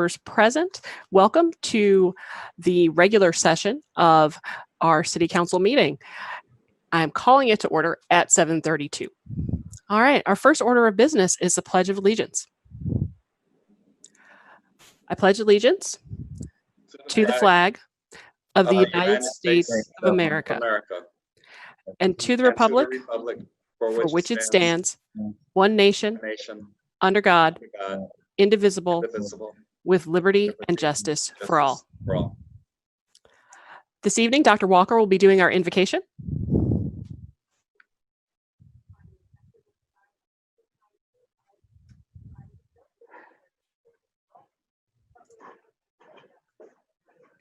members present. Welcome to the regular session of our City Council meeting. I'm calling it to order at 7:32. All right, our first order of business is the Pledge of Allegiance. I pledge allegiance to the flag of the United States of America and to the republic for which it stands, one nation, under God, indivisible, with liberty and justice for all. This evening, Dr. Walker will be doing our invocation.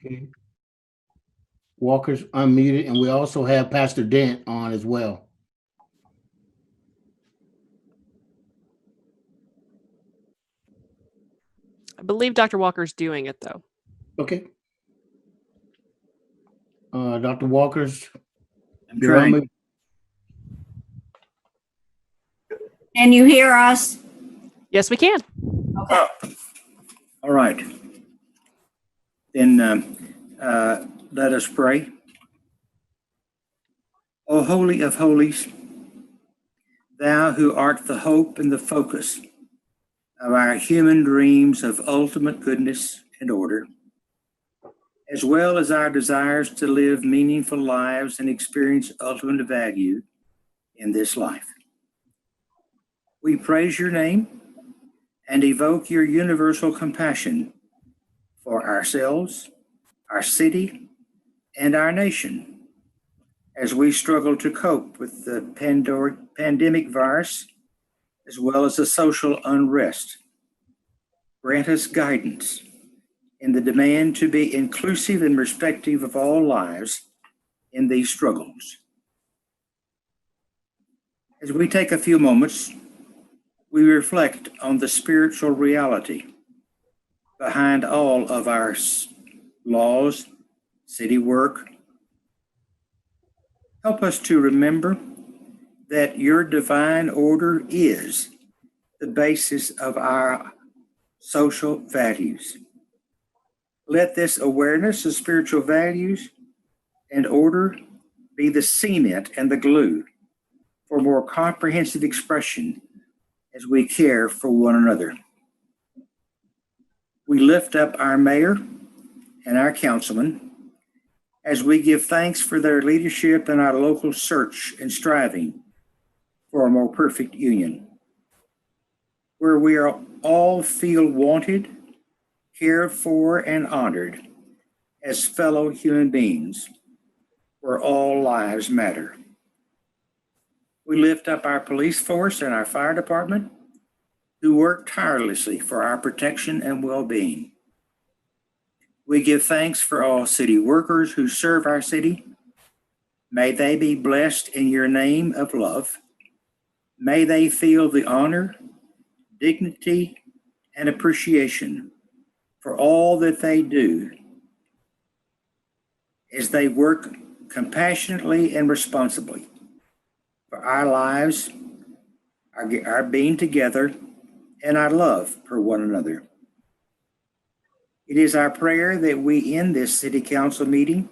Okay. Walker's unmuted, and we also have Pastor Dent on as well. I believe Dr. Walker's doing it, though. Okay. Dr. Walker's. I'm trying. Can you hear us? Yes, we can. Okay. All right. Then let us pray. O Holy of Holies, thou who art the hope and the focus of our human dreams of ultimate goodness and order, as well as our desires to live meaningful lives and experience ultimate value in this life. We praise your name and evoke your universal compassion for ourselves, our city, and our nation as we struggle to cope with the pandemic virus as well as the social unrest. Grant us guidance in the demand to be inclusive and respectful of all lives in these struggles. As we take a few moments, we reflect on the spiritual reality behind all of our laws, city work. Help us to remember that your divine order is the basis of our social values. Let this awareness of spiritual values and order be the cement and the glue for more comprehensive expression as we care for one another. We lift up our mayor and our councilmen as we give thanks for their leadership in our local search and striving for a more perfect union, where we all feel wanted, cared for, and honored as fellow human beings, where all lives matter. We lift up our police force and our fire department, who work tirelessly for our protection and well-being. We give thanks for all city workers who serve our city. May they be blessed in your name of love. May they feel the honor, dignity, and appreciation for all that they do as they work compassionately and responsibly for our lives, our being together, and our love for one another. It is our prayer that we end this city council meeting,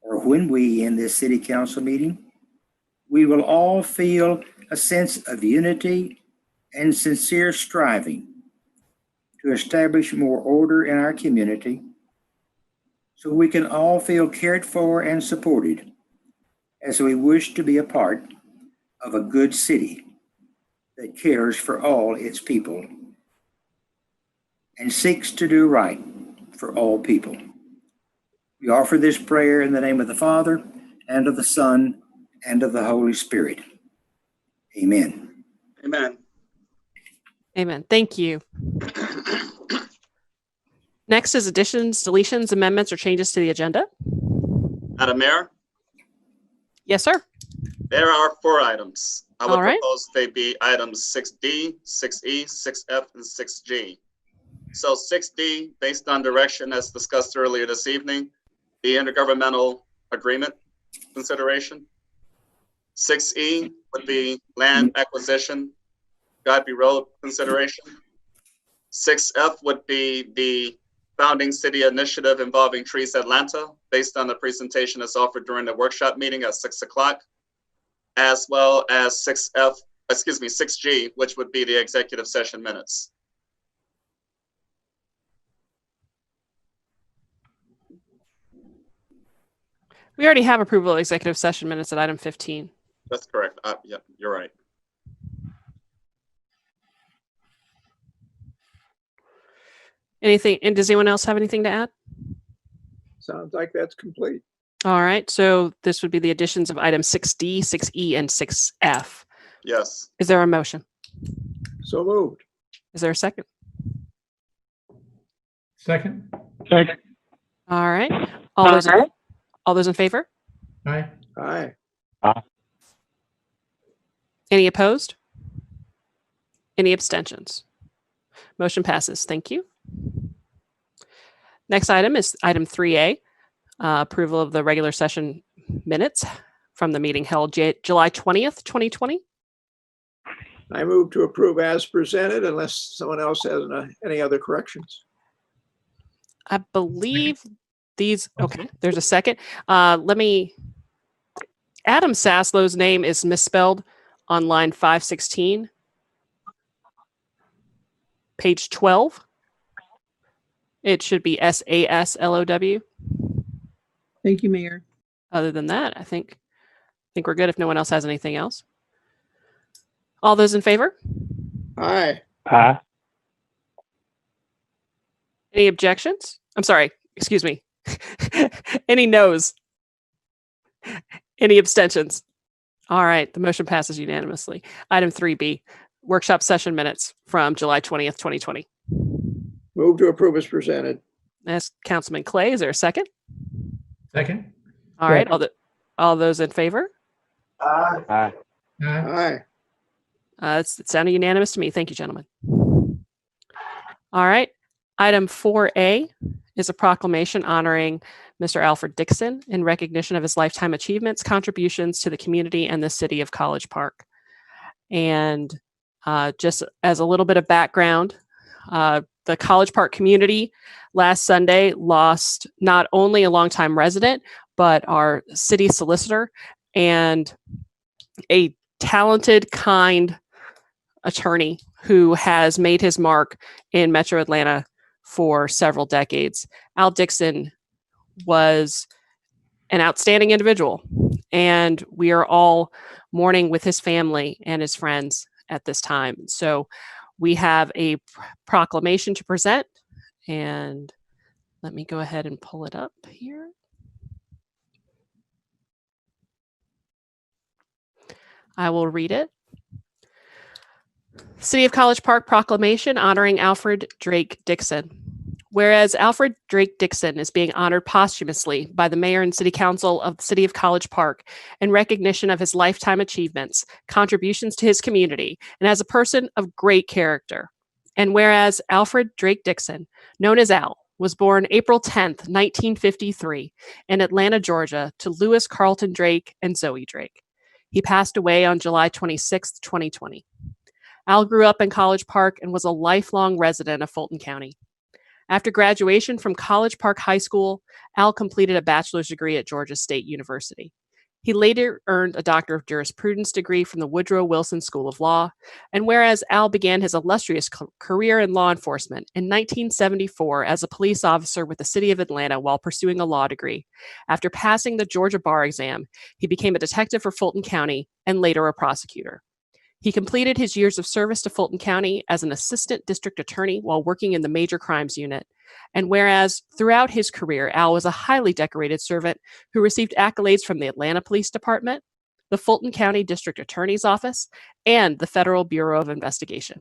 or when we end this city council meeting, we will all feel a sense of unity and sincere striving to establish more order in our community so we can all feel cared for and supported as we wish to be a part of a good city that cares for all its people and seeks to do right for all people. We offer this prayer in the name of the Father, and of the Son, and of the Holy Spirit. Amen. Amen. Amen. Thank you. Next is additions, deletions, amendments, or changes to the agenda. Madam Mayor, Yes, sir. there are 4 items. I would All right. propose they be items 6D, 6E, 6F, and 6G. So 6D, based on direction as discussed earlier this evening, the intergovernmental agreement consideration. 6E would be land acquisition, Godby Road consideration. 6F would be the Founding City Initiative involving Trees Atlanta, based on the presentation that's offered during the workshop meeting at 6 o'clock, as well as 6G, which would be the executive session minutes. We already have approval of executive session minutes at item 15. That's correct. Yeah, you're right. Anything, and does anyone else have anything to add? Sounds like that's complete. All right, so this would be the additions of item 6D, 6E, and 6F. Yes. Is there a motion? So moved. Is there a second? Second. All right. All those in favor? Aye. Aye. Any opposed? Any abstentions? Motion passes. Thank you. Next item is item 3A, approval of the regular session minutes from the meeting held July 20th, 2020. I move to approve as presented unless someone else has any other corrections. I believe these, okay, there's a second. Adam Saslow's name is misspelled on line 516, page 12. It should be Saslow. Thank you, Mayor. Other than that, I think we're good if no one else has anything else. All those in favor? Aye. Any objections? I'm sorry, excuse me. Any noes? Any abstentions? All right, the motion passes unanimously. Item 3B, workshop session minutes from July 20th, 2020. Move to approve as presented. That's Councilman Clay. Is there a second? Second. All right, all those in favor? Aye. Aye. It sounded unanimous to me. Thank you, gentlemen. All right. Item 4A is a proclamation honoring Mr. Alfred Dixon in recognition of his lifetime achievements, contributions to the community and the city of College Park. And just as a little bit of background, the College Park community last Sunday lost not only a longtime resident, but our city solicitor and a talented, kind attorney who has made his mark in Metro Atlanta for several decades. Al Dixon was an outstanding individual, and we are all mourning with his family and his friends at this time. So we have a proclamation to present, and let me go ahead and pull it up here. I will read it. City of College Park Proclamation honoring Alfred Drake Dixon. Whereas Alfred Drake Dixon is being honored posthumously by the Mayor and City Council of the City of College Park in recognition of his lifetime achievements, contributions to his community, and as a person of great character. And whereas Alfred Drake Dixon, known as Al, was born April 10th, 1953 in Atlanta, Georgia, to Lewis Carlton Drake and Zoe Drake. He passed away on July 26th, 2020. Al grew up in College Park and was a lifelong resident of Fulton County. After graduation from College Park High School, Al completed a bachelor's degree at Georgia State University. He later earned a Doctor of Jurisprudence degree from the Woodrow Wilson School of Law, and whereas Al began his illustrious career in law enforcement in 1974 as a police officer with the City of Atlanta while pursuing a law degree, after passing the Georgia bar exam, he became a detective for Fulton County and later a prosecutor. He completed his years of service to Fulton County as an assistant district attorney while working in the Major Crimes Unit. And whereas throughout his career, Al was a highly decorated servant who received accolades from the Atlanta Police Department, the Fulton County District Attorney's Office, and the Federal Bureau of Investigation.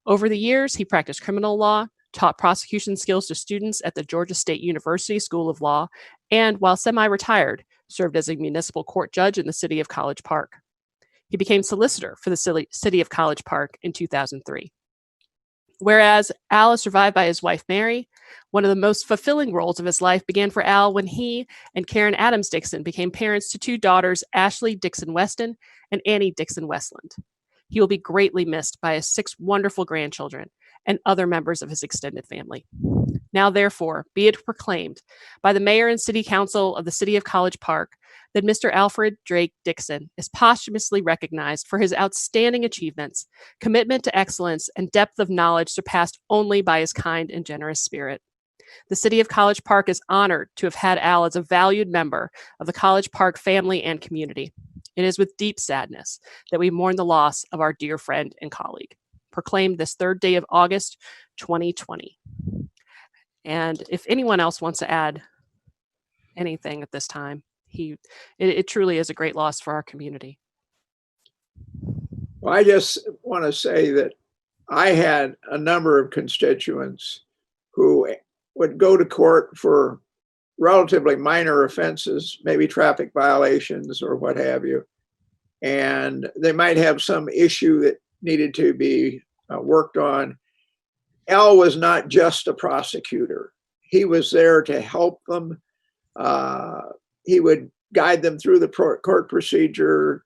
Over the years, he practiced criminal law, taught prosecution skills to students at the Georgia State University School of Law, and while semi-retired, served as a municipal court judge in the city of College Park. He became solicitor for the city of College Park in 2003. Whereas Al is survived by his wife, Mary, one of the most fulfilling roles of his life began for Al when he and Karen Adams Dixon became parents to two daughters, Ashley Dixon Weston and Annie Dixon Westland. He will be greatly missed by his 6 wonderful grandchildren, and other members of his extended family. Now, therefore, be it proclaimed by the mayor and city council of the city of College Park that Mr. Alfred Drake Dixon is posthumously recognized for his outstanding achievements, commitment to excellence, and depth of knowledge surpassed only by his kind and generous spirit. The city of College Park is honored to have had Al as a valued member of the College Park family and community. It is with deep sadness that we mourn the loss of our dear friend and colleague. Proclaimed this 3rd day of August, 2020. And if anyone else wants to add anything at this time, it truly is a great loss for our community. Well, I just want to say that I had a number of constituents who would go to court for relatively minor offenses, maybe traffic violations or what have you. And they might have some issue that needed to be worked on. Al was not just a prosecutor. He was there to help them. He would guide them through the court procedure.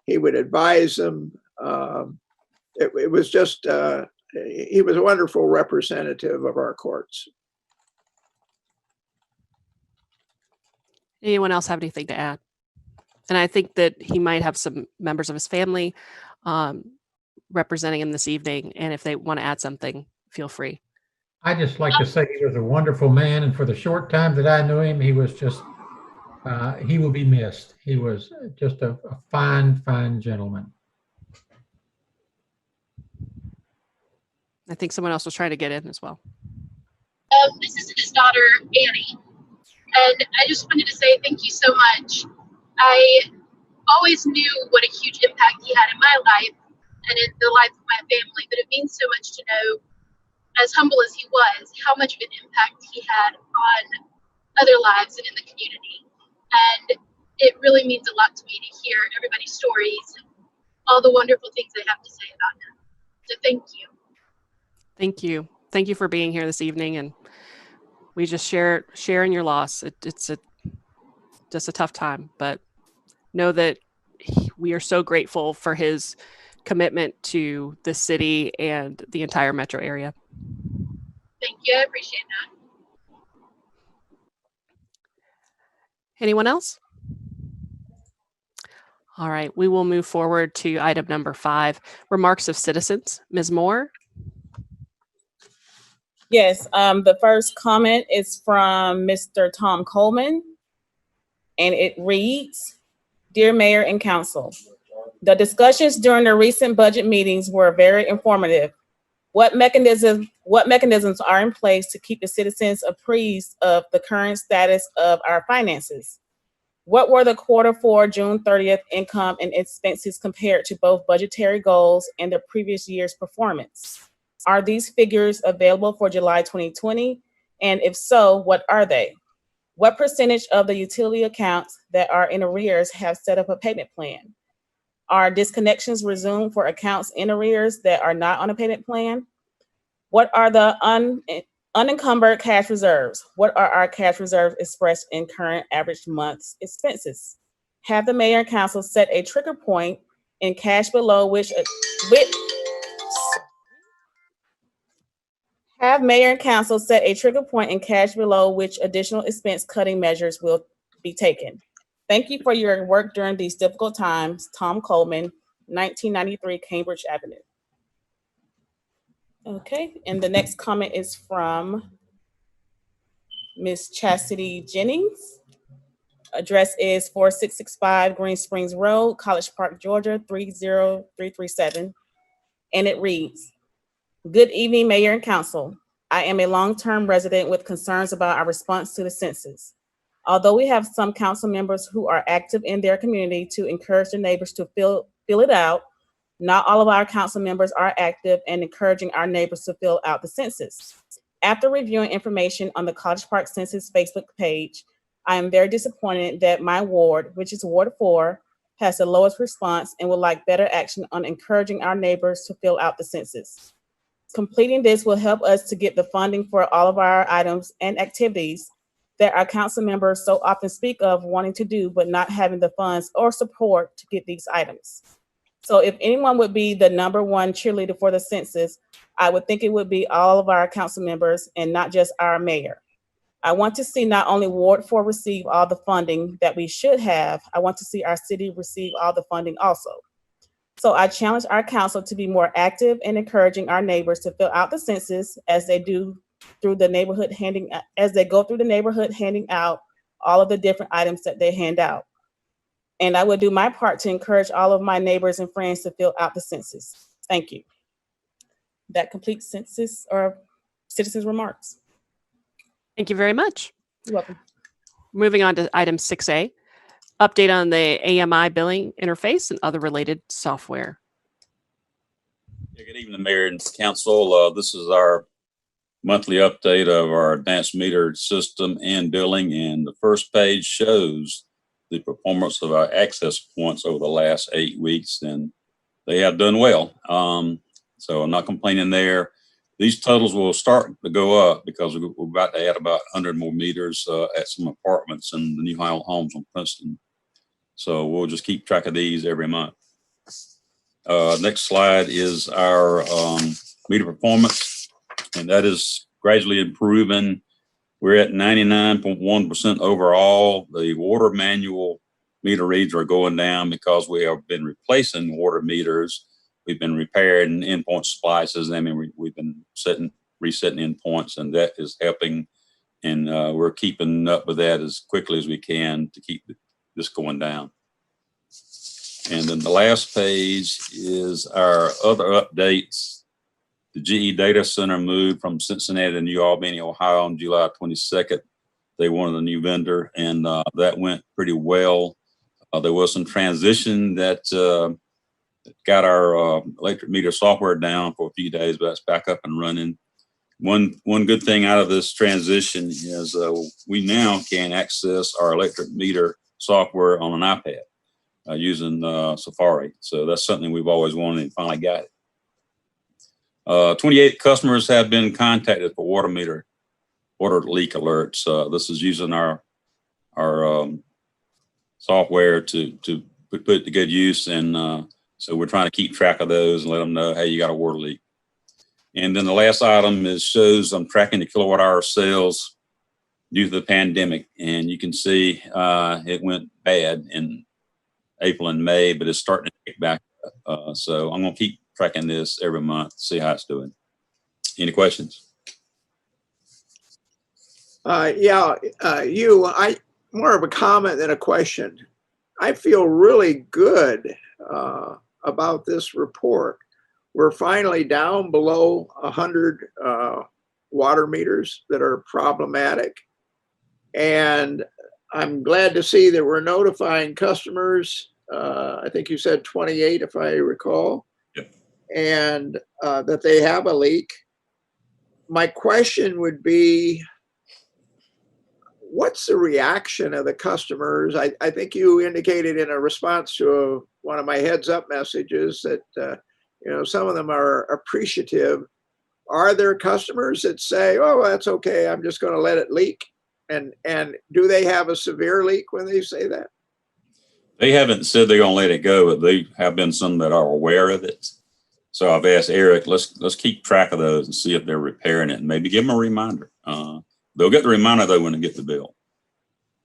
He would advise them. It was just, he was a wonderful representative of our courts. Anyone else have anything to add? And I think that he might have some members of his family representing him this evening. And if they want to add something, feel free. I just like to say he was a wonderful man, and for the short time that I knew him, he was just, he will be missed. He was just a fine, fine gentleman. I think someone else was trying to get in as well. This is his daughter, Annie. And I just wanted to say thank you so much. I always knew what a huge impact he had in my life and in the life of my family, but it means so much to know, as humble as he was, how much of an impact he had on other lives and in the community. And it really means a lot to me to hear everybody's stories and all the wonderful things they have to say about him. So thank you. Thank you. Thank you for being here this evening. And we just share in your loss. It's just a tough time, but know that we are so grateful for his commitment to the city and the entire metro area. Thank you. I appreciate that. Anyone else? All right, we will move forward to item number 5, remarks of citizens. Ms. Moore? Yes, the first comment is from Mr. Tom Coleman, and it reads, Dear Mayor and Council, the discussions during the recent budget meetings were very informative. What mechanisms are in place to keep the citizens apprised of the current status of our finances? What were the Q4 June 30th income and expenses compared to both budgetary goals and the previous year's performance? Are these figures available for July 2020? And if so, what are they? What percentage of the utility accounts that are in arrears have set up a payment plan? Are disconnections resumed for accounts in arrears that are not on a payment plan? What are the unencumbered cash reserves? What are our cash reserves expressed in current average month's expenses? Have the mayor and council set a trigger point in cash below which Have mayor and council set a trigger point in cash below which additional expense cutting measures will be taken. Thank you for your work during these difficult times. Tom Coleman, 1993 Cambridge Avenue. Okay, and the next comment is from Ms. Chastity Jennings. Address is 4665 Green Springs Road, College Park, Georgia, 30337. And it reads, Good evening, Mayor and Council. I am a long-term resident with concerns about our response to the census. Although we have some council members who are active in their community to encourage their neighbors to fill it out, not all of our council members are active and encouraging our neighbors to fill out the census. After reviewing information on the College Park Census Facebook page, I am very disappointed that my ward, which is Ward 4, has the lowest response and would like better action on encouraging our neighbors to fill out the census. Completing this will help us to get the funding for all of our items and activities that our council members so often speak of wanting to do, but not having the funds or support to get these items. So if anyone would be the number one cheerleader for the census, I would think it would be all of our council members and not just our mayor. I want to see not only Ward 4 receive all the funding that we should have, I want to see our city receive all the funding also. So I challenge our council to be more active in encouraging our neighbors to fill out the census as they do through the neighborhood as they go through the neighborhood handing out all of the different items that they hand out. And I would do my part to encourage all of my neighbors and friends to fill out the census. Thank you. That completes census or citizens' remarks. Thank you very much. You're welcome. Moving on to item 6A, update on the AMI billing interface and other related software. Yeah, good evening, Mayor and Council. This is our monthly update of our advanced meter system and billing. And the first page shows the performance of our access points over the last 8 weeks, and they have done well. So I'm not complaining there. These totals will start to go up because we're about to add about 100 more meters at some apartments in the new homes on Princeton. So we'll just keep track of these every month. Next slide is our meter performance, and that is gradually improving. We're at 99.1% overall. The water manual meter reads are going down because we have been replacing water meters. We've been repairing endpoint splices. I mean, we've been resetting endpoints, and that is helping. And we're keeping up with that as quickly as we can to keep this going down. And then the last page is our other updates. The GE Data Center moved from Cincinnati to New Albany, Ohio on July 22nd. They wanted a new vendor, and that went pretty well. There was some transition that got our electric meter software down for a few days, but that's back up and running. One good thing out of this transition is we now can access our electric meter software on an iPad using Safari. So that's something we've always wanted and finally got it. 28 customers have been contacted for water leak alerts. This is using our software to put it to good use, and so we're trying to keep track of those and let them know, hey, you got a water leak. And then the last item shows I'm tracking the kilowatt hour sales due to the pandemic, and you can see it went bad in April and May, but it's starting to pick back up. So I'm going to keep tracking this every month, see how it's doing. Any questions? I more of a comment than a question. I feel really good about this report. We're finally down below 100 water meters that are problematic. And I'm glad to see that we're notifying customers. I think you said 28, if I recall. Yep. And that they have a leak. My question would be, what's the reaction of the customers? I think you indicated in a response to one of my heads up messages that some of them are appreciative. Are there customers that say, oh, that's okay, I'm just going to let it leak? And do they have a severe leak when they say that? They haven't said they're going to let it go, but they have been some that are aware of it. So I've asked Eric, let's keep track of those and see if they're repairing it, and maybe give them a reminder. They'll get the reminder though when they get the bill.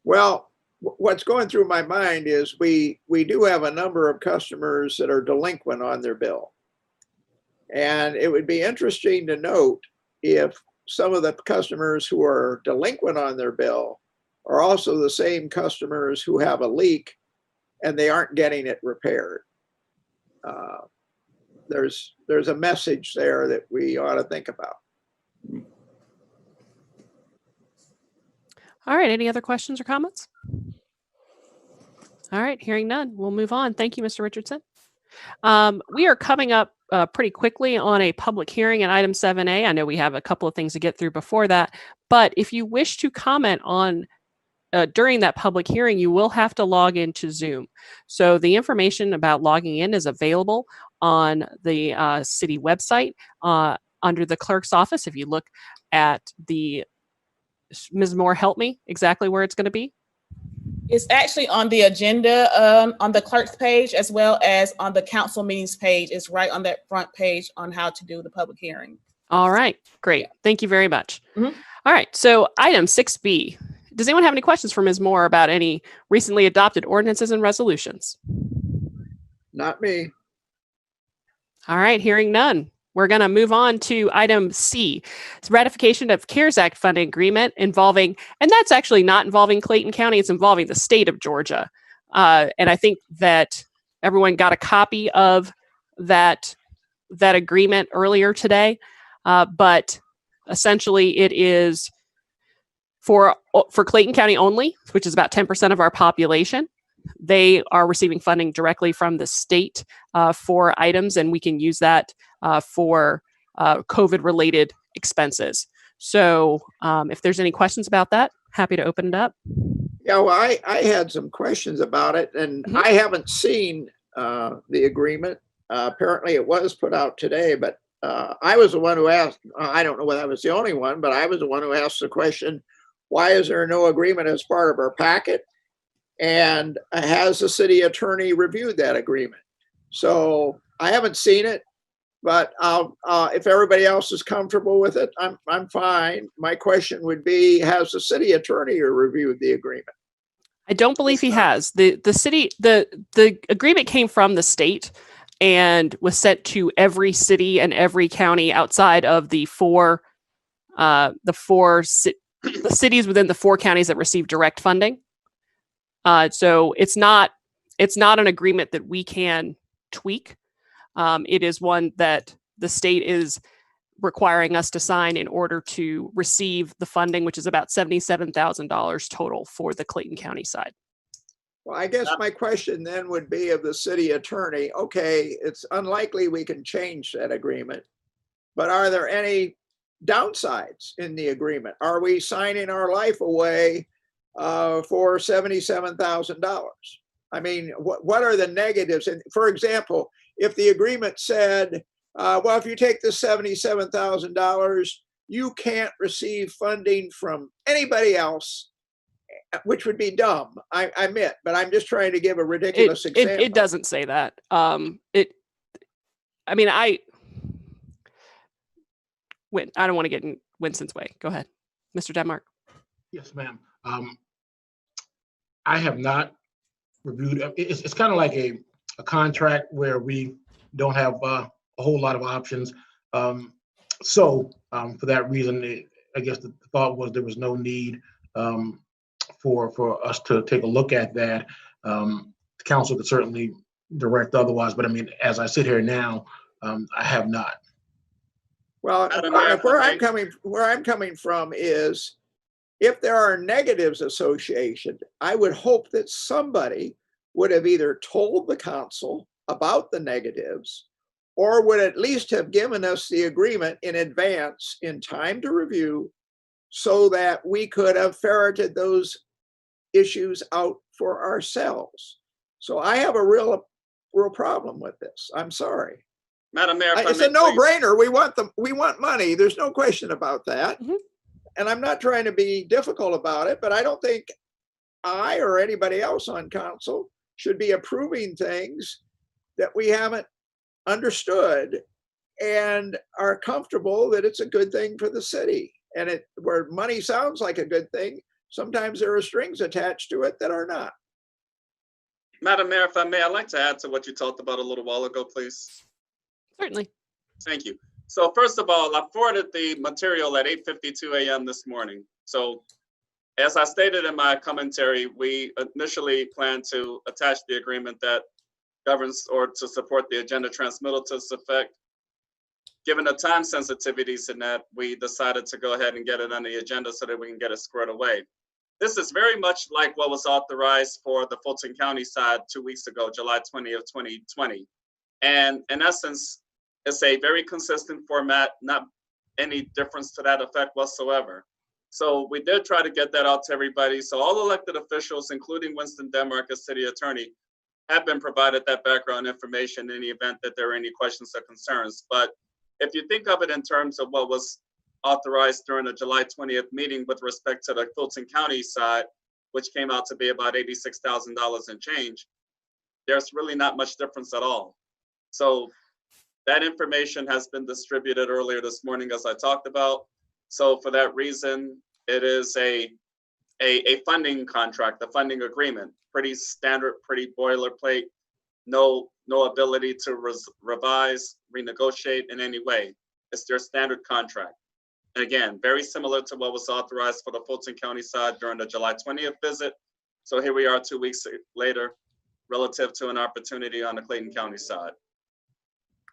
Well, what's going through my mind is we do have a number of customers that are delinquent on their bill. And it would be interesting to note if some of the customers who are delinquent on their bill are also the same customers who have a leak and they aren't getting it repaired. There's a message there that we ought to think about. All right. Any other questions or comments? All right. Hearing none, we'll move on. Thank you, Mr. Richardson. We are coming up pretty quickly on a public hearing in item 7A. I know we have a couple of things to get through before that, but if you wish to comment on during that public hearing, you will have to log into Zoom. So the information about logging in is available on the city website under the clerk's office. If you look at the, Ms. Moore, help me exactly where it's going to be. It's actually on the agenda, on the clerk's page, as well as on the council meetings page. It's right on that front page on how to do the public hearing. All right, great. Thank you very much. Mhm. All right, so item 6B. Does anyone have any questions for Ms. Moore about any recently adopted ordinances and resolutions? Not me. All right, hearing none. We're going to move on to item C. It's ratification of Karezak funding agreement involving, and that's actually not involving Clayton County, it's involving the state of Georgia. And I think that everyone got a copy of that agreement earlier today. But essentially it is for Clayton County only, which is about 10% of our population. They are receiving funding directly from the state for items, and we can use that for COVID-related expenses. So if there's any questions about that, happy to open it up. Yeah, well, I had some questions about it, and I haven't seen the agreement. Apparently it was put out today, but I was the one who asked, I don't know whether I was the only one, but I was the one who asked the question, why is there no agreement as part of our packet? And has the city attorney reviewed that agreement? So I haven't seen it, but if everybody else is comfortable with it, I'm fine. My question would be, has the city attorney reviewed the agreement? I don't believe he has. The agreement came from the state and was sent to every city and every county outside of the cities within the 4 counties that receive direct funding. So it's not an agreement that we can tweak. It is one that the state is requiring us to sign in order to receive the funding, which is about $77,000 total for the Clayton County side. Well, I guess my question then would be of the city attorney, okay, it's unlikely we can change that agreement, but are there any downsides in the agreement? Are we signing our life away for $77,000? I mean, what are the negatives? And for example, if the agreement said, well, if you take the $77,000, you can't receive funding from anybody else, which would be dumb, I admit, but I'm just trying to give a ridiculous example. It doesn't say that. I don't want to get in Winston's way. Go ahead, Mr. Denmark. Yes, ma'am. I have not reviewed it. It's kind of like a contract where we don't have a whole lot of options. So for that reason, I guess the thought was there was no need for us to take a look at that. The council could certainly direct otherwise, but I mean, as I sit here now, I have not. Well, where I'm coming from is, if there are negatives associated, I would hope that somebody would have either told the council about the negatives, or would at least have given us the agreement in advance in time to review, so that we could have ferreted those issues out for ourselves. So I have a real problem with this. I'm sorry. Madam Mayor, it's a no-brainer. We want money. There's no question about that. Mm-hmm. And I'm not trying to be difficult about it, but I don't think I or anybody else on council should be approving things that we haven't understood and are comfortable that it's a good thing for the city. And where money sounds like a good thing, sometimes there are strings attached to it that are not. Madam Mayor, if I may, I'd like to add to what you talked about a little while ago, please. Certainly. Thank you. So first of all, I forwarded the material at 8:52 a.m. this morning. So as I stated in my commentary, we initially planned to attach the agreement that governs or to support the agenda transmittal to this effect. Given the time sensitivities in that, we decided to go ahead and get it on the agenda so that we can get it squared away. This is very much like what was authorized for the Fulton County side 2 weeks ago, July 20th, 2020. And in essence, it's a very consistent format, not any difference to that effect whatsoever. So we did try to get that out to everybody. So all elected officials, including Winston Denmark as city attorney, have been provided that background information in the event that there are any questions or concerns. But if you think of it in terms of what was authorized during the July 20th meeting with respect to the Fulton County side, which came out to be about $86,000 and change, there's really not much difference at all. So that information has been distributed earlier this morning, as I talked about. So for that reason, it is a funding contract, a funding agreement, pretty standard, pretty boilerplate, no ability to revise, renegotiate in any way. It's their standard contract. And again, very similar to what was authorized for the Fulton County side during the July 20th visit. So here we are 2 weeks later, relative to an opportunity on the Clayton County side.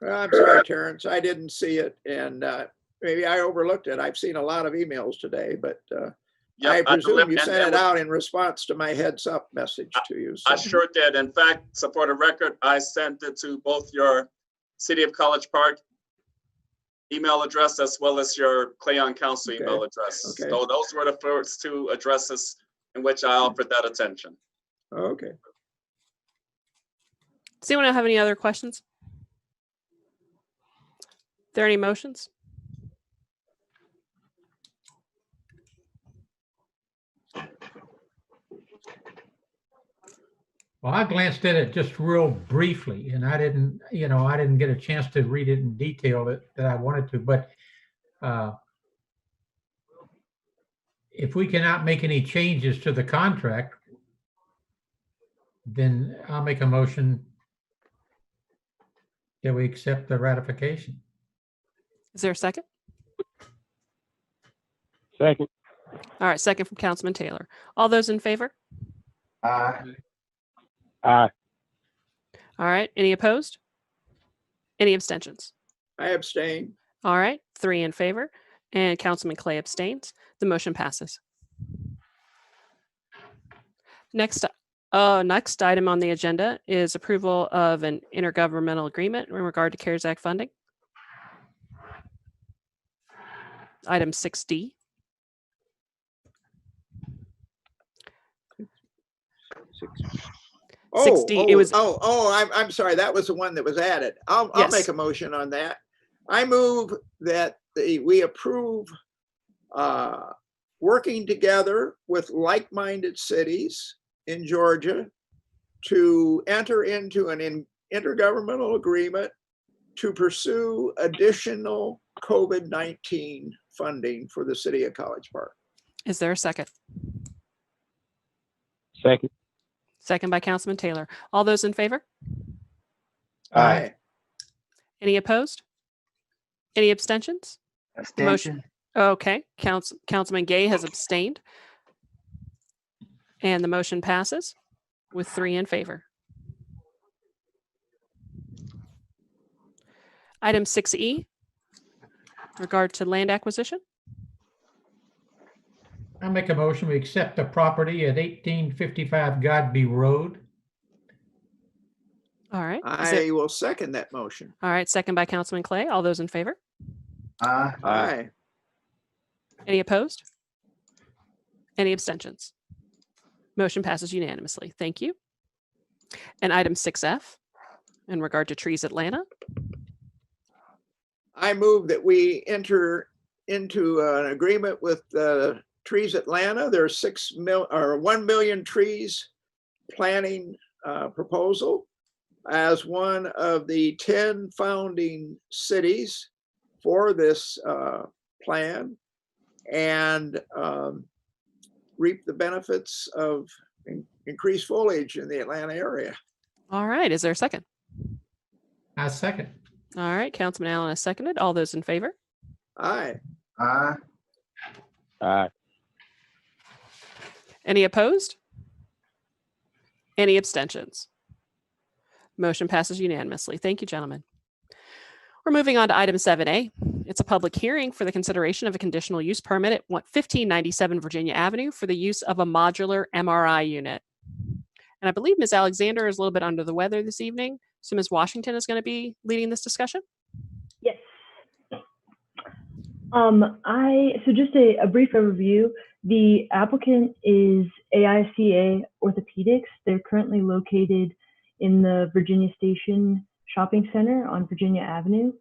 Well, I'm sorry, Terrence, I didn't see it, and maybe I overlooked it. I've seen a lot of emails today, but Yep, I presume you and sent it out in response to my heads up message to you. I So. sure did. In fact, so for the record, I sent it to both your City of College Park email address as well as your Clayon Council email address. Okay. So those were the first two addresses in which I offered that attention. Okay. Does anyone have any other questions? Are there any motions? Well, I glanced at it just real briefly, and I didn't get a chance to read it in detail that I wanted to, but if we cannot make any changes to the contract, then I'll make a motion that we accept the ratification. Is there a second? Second. All right, second from Councilman Taylor. All those in favor? Aye. All right, any opposed? Any abstentions? I abstain. All right, 3 in favor, and Councilman Clay abstains. The motion passes. Next item on the agenda is approval of an intergovernmental agreement in regard to Karezak funding. Item 6D. Oh, 6D, it was- I'm sorry. That was the one that was added. I'll Yes. make a motion on that. I move that we approve working together with like-minded cities in Georgia to enter into an intergovernmental agreement to pursue additional COVID-19 funding for the city of College Park. Is there a second? Second. Second by Councilman Taylor. All those in favor? Aye. Any opposed? Any abstentions? Abstention. Okay, Councilman Gay has abstained. And the motion passes with 3 in favor. Item 6E, regard to land acquisition. I make a motion, we accept the property at 1855 Godby Road. All right. I will second that motion. All right, second by Councilman Clay. All those in favor? Aye. Any opposed? Any abstentions? Motion passes unanimously. Thank you. And item 6F, in regard to Trees Atlanta. I move that we enter into an agreement with Trees Atlanta. There's 1 million trees planting proposal as one of the 10 founding cities for this plan, and reap the benefits of increased foliage in the Atlanta area. All right, is there a second? I second. All right, Councilman Allen has seconded. All those in favor? Aye. Aye. Any opposed? Any abstentions? Motion passes unanimously. Thank you, gentlemen. We're moving on to item 7A. It's a public hearing for the consideration of a conditional use permit at 1597 Virginia Avenue for the use of a modular MRI unit. And I believe Ms. Alexander is a little bit under the weather this evening. So Ms. Washington is going to be leading this discussion. Yes. So just a brief overview. The applicant is AICA Orthopedics. They're currently located in the Virginia Station Shopping Center on Virginia Avenue.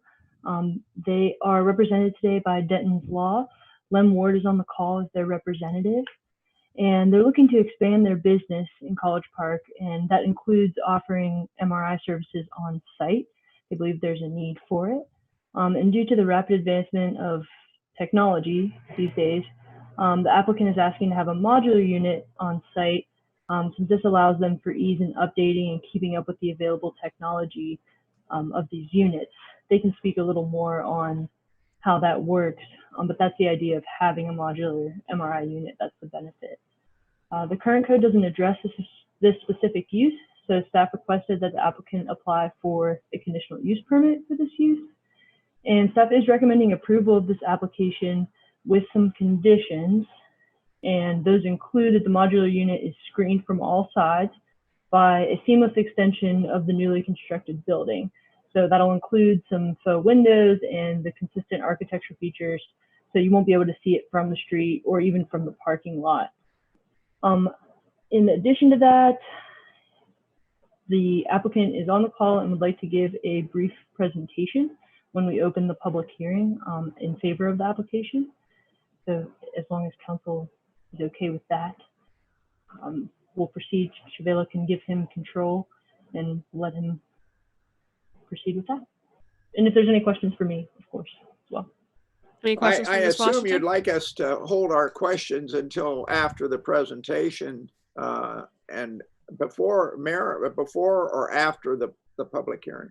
They are represented today by Denton's Law. Lem Ward is on the call as their representative. and they're looking to expand their business in College Park, and that includes offering MRI services on site. They believe there's a need for it. And due to the rapid advancement of technology these days, the applicant is asking to have a modular unit on site, since this allows them for ease in updating and keeping up with the available technology of these units. They can speak a little more on how that works, but that's the idea of having a modular MRI unit. That's the benefit. The current code doesn't address this specific use, so staff requested that the applicant apply for a conditional use permit for this use. And staff is recommending approval of this application with some conditions, and those include that the modular unit is screened from all sides by a seamless extension of the newly constructed building. So that'll include some faux windows and the consistent architectural features, so you won't be able to see it from the street or even from the parking lot. In addition to that, the applicant is on the call and would like to give a brief presentation when we open the public hearing in favor of the application. So as long as council is okay with that, we'll proceed. Shavela can give him control and let him proceed with that. And if there's any questions for me, of course, as well. Any questions I from Ms. assume Washington? you'd like us to hold our questions until after the presentation and before or after the public hearing.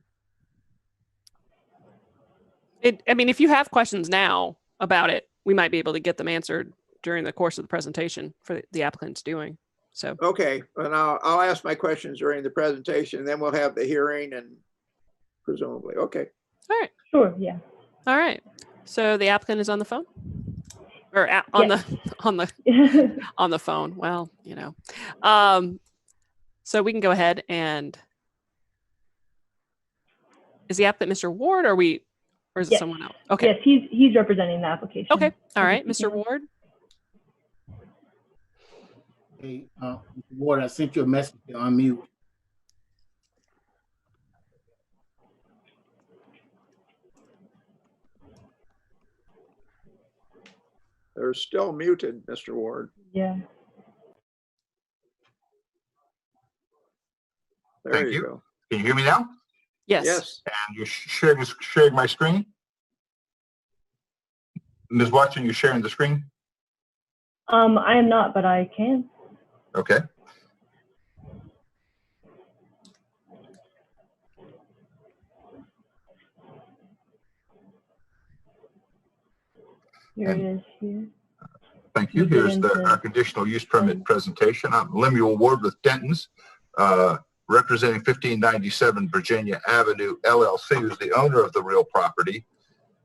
I mean, if you have questions now about it, we might be able to get them answered during the course of the presentation for the applicant's doing. So Okay, and I'll ask my questions during the presentation, and then we'll have the hearing and presumably, okay. all right. Sure, yeah. All right. So the applicant is on the phone, or on Yes. on the phone. Well, you know, so we can go ahead and is the applicant Mr. Ward, or is it Yes. someone else? Okay. Yes, he's representing the application. Okay. All right, Mr. Ward. Hey, Mr. Ward, I sent you a message to unmute. They're still muted, Mr. Ward. Yeah. There Thank you you. go. Can you hear me now? Yes. Yes. And you're sharing my screen? Ms. Watson, you're sharing the screen? I am not, but I can. Okay. Here it is here. Thank you. Here's our conditional use permit presentation. I'm Lemuel Ward with Denton's, representing 1597 Virginia Avenue LLC, who's the owner of the real property.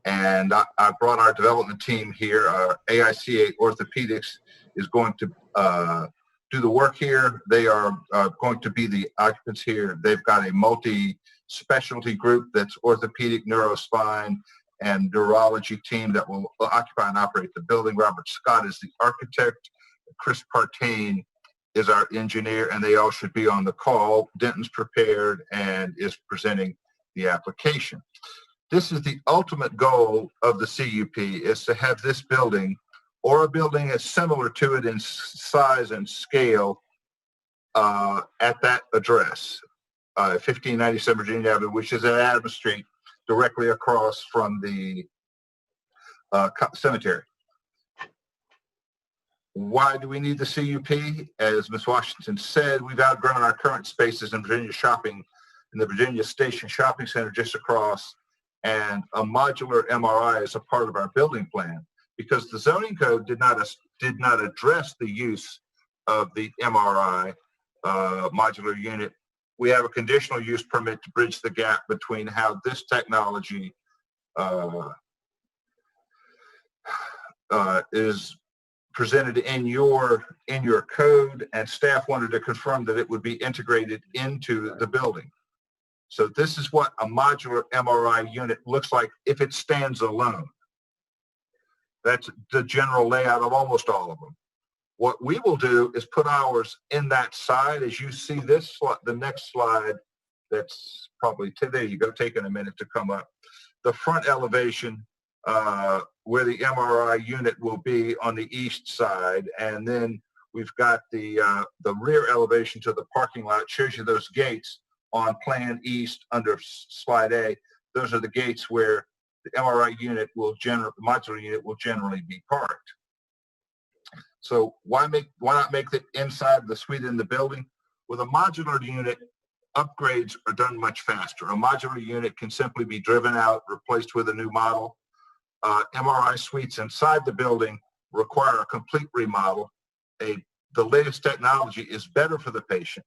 And I brought our development team here. AICA Orthopedics is going to do the work here. They are going to be the occupants here. They've got a multi-specialty group that's orthopedic, neurospine, and neurology team that will occupy and operate the building. Robert Scott is the architect. Chris Partain is our engineer, and they all should be on the call. Denton's prepared and is presenting the application. This is the ultimate goal of the CUP, is to have this building or a building that's similar to it in size and scale at that address, 1597 Virginia Avenue, which is at Adams Street, directly across from the cemetery. Why do we need the CUP? As Ms. Washington said, we've outgrown our current spaces in Virginia shopping, in the Virginia Station Shopping Center just across, and a modular MRI is a part of our building plan because the zoning code did not address the use of the MRI modular unit. We have a conditional use permit to bridge the gap between how this technology is presented in your code, and staff wanted to confirm that it would be integrated into the building. So this is what a modular MRI unit looks like if it stands alone. That's the general layout of almost all of them. What we will do is put ours in that side. As you see this, the next slide, that's probably, there you go, taking a minute to come up. The front elevation where the MRI unit will be on the east side, and then We've got the rear elevation to the parking lot. Shows you those gates on Plan East under Slide A. Those are the gates where the MRI unit will the modular unit will generally be parked. So why not make it inside the suite in the building? With a modular unit, upgrades are done much faster. A modular unit can simply be driven out, replaced with a new model. MRI suites inside the building require a complete remodel. The latest technology is better for the patient.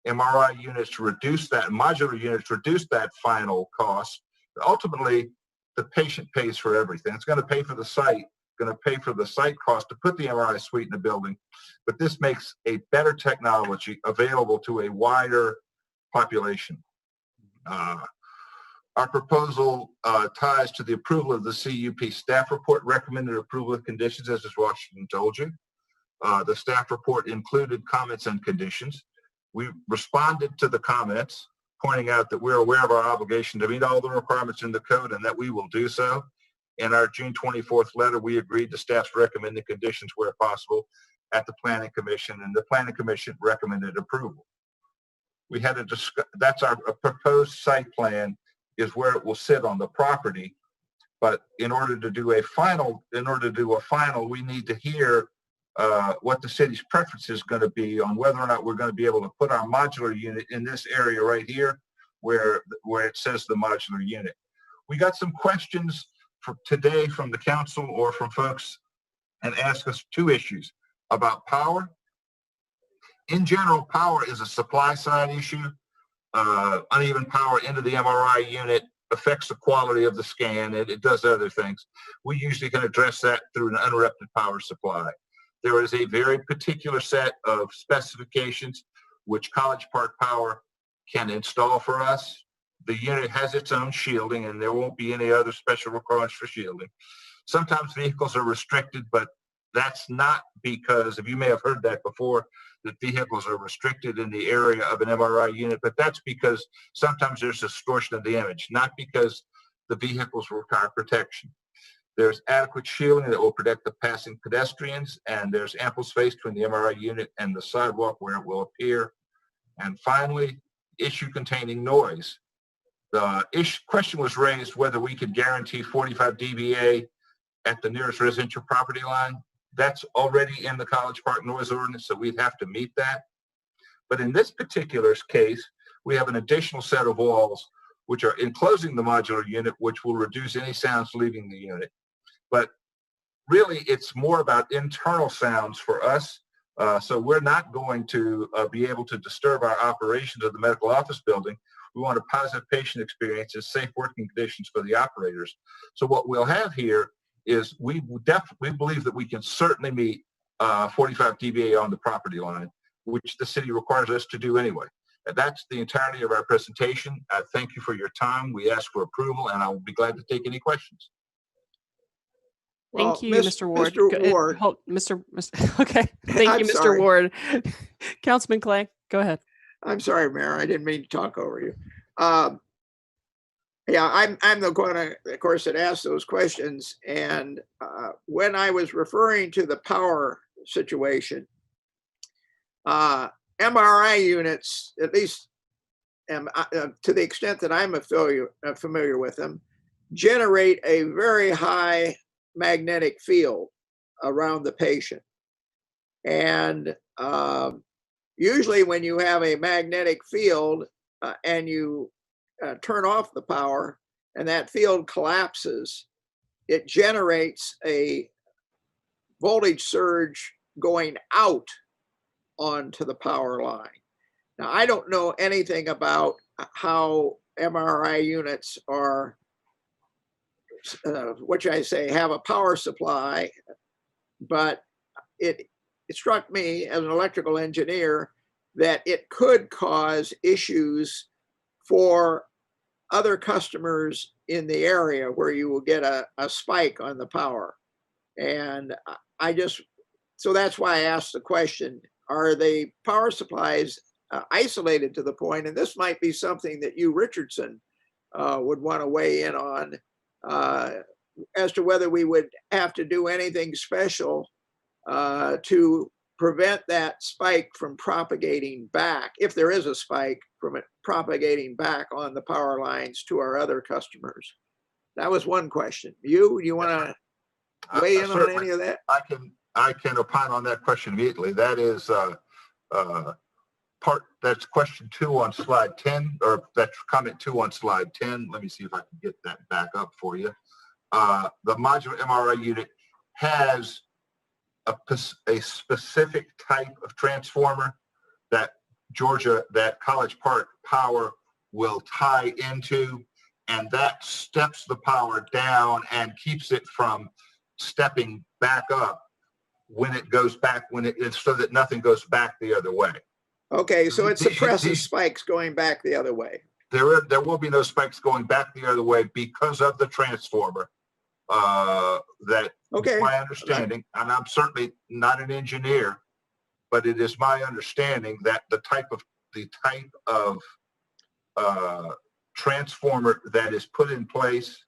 MRI units reduce that, modular units reduce that final cost. Ultimately, the patient pays for everything. It's going to pay for the site, going to pay for the site cost to put the MRI suite in the building, but this makes a better technology available to a wider population. Our proposal ties to the approval of the CUP staff report, recommended approval of conditions, as Washington told you. The staff report included comments and conditions. We responded to the comments, pointing out that we're aware of our obligation to meet all the requirements in the code and that we will do so. In our June 24th letter, we agreed to staff's recommended conditions where possible at the Planning Commission, and the Planning Commission recommended approval. We had a that's our proposed site plan is where it will sit on the property. But in order to do a final, we need to hear what the city's preference is going to be on whether or not we're going to be able to put our modular unit in this area right here where it says the modular unit. We got some questions for today from the council or from folks and ask us two issues about power. In general, power is a supply side issue. Uneven power into the MRI unit affects the quality of the scan, and it does other things. We usually can address that through an uninterrupted power supply. There is a very particular set of specifications which College Park Power can install for us. The unit has its own shielding, and there won't be any other special requirements for shielding. Sometimes vehicles are restricted, but that's not because, if you may have heard that before, that vehicles are restricted in the area of an MRI unit, but that's because sometimes there's distortion of the image, not because the vehicles require protection. There's adequate shielding that will protect the passing pedestrians, and there's ample space between the MRI unit and the sidewalk where it will appear. And finally, issue containing noise. The question was raised whether we could guarantee 45 dBA at the nearest residential property line. That's already in the College Park noise ordinance, so we'd have to meet that. But in this particular case, we have an additional set of walls which are enclosing the modular unit, which will reduce any sounds leaving the unit. But really, it's more about internal sounds for us. So we're not going to be able to disturb our operations of the medical office building. We want a positive patient experience and safe working conditions for the operators. So what we'll have here is we believe that we can certainly meet 45 dBA on the property line, which the city requires us to do anyway. And that's the entirety of our presentation. Thank you for your time. We ask for approval, and I will be glad to take any questions. Thank you, Mr. Ward. Mr. Ward. Okay. Thank you, Mr. sorry. Ward. Councilman Clay, go ahead. I'm sorry, Mayor. I didn't mean to talk over you. Yeah, I'm the one, of course, that asked those questions. And when I was referring to the power situation, MRI units, at least to the extent that I'm familiar with them, generate a very high magnetic field around the patient. And usually when you have a magnetic field and you turn off the power and that field collapses, it generates a voltage surge going out onto the power line. Now, I don't know anything about how MRI units are, what should I say, have a power supply, but it struck me as an electrical engineer that it could cause issues for other customers in the area where you will get a spike on the power. And so that's why I asked the question, are the power supplies isolated to the point, and this might be something that you, Richardson, would want to weigh in on, as to whether we would have to do anything special to prevent that spike from propagating back, if there is a spike, from it propagating back on the power lines to our other customers? That was one question. You want to weigh in on any of that? I can opine on that question immediately. That is that's question 2 on slide 10, or that's comment 2 on slide 10. Let me see if I can get that back up for you. The modular MRI unit has a specific type of transformer that College Park Power will tie into, and that steps the power down and keeps it from stepping back up when it goes back, so that nothing goes back the other way. Okay, so it suppresses spikes going back the other way. There will be no spikes going back the other way because of the transformer. That okay. Is my understanding, and I'm certainly not an engineer, but it is my understanding that the type of transformer that is put in place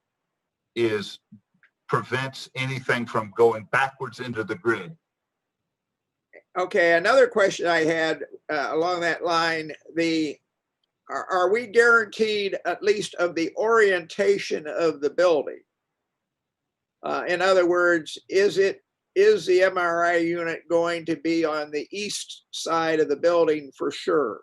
prevents anything from going backwards into the grid. Okay, another question I had along that line, are we guaranteed at least of the orientation of the building? In other words, is the MRI unit going to be on the east side of the building for sure?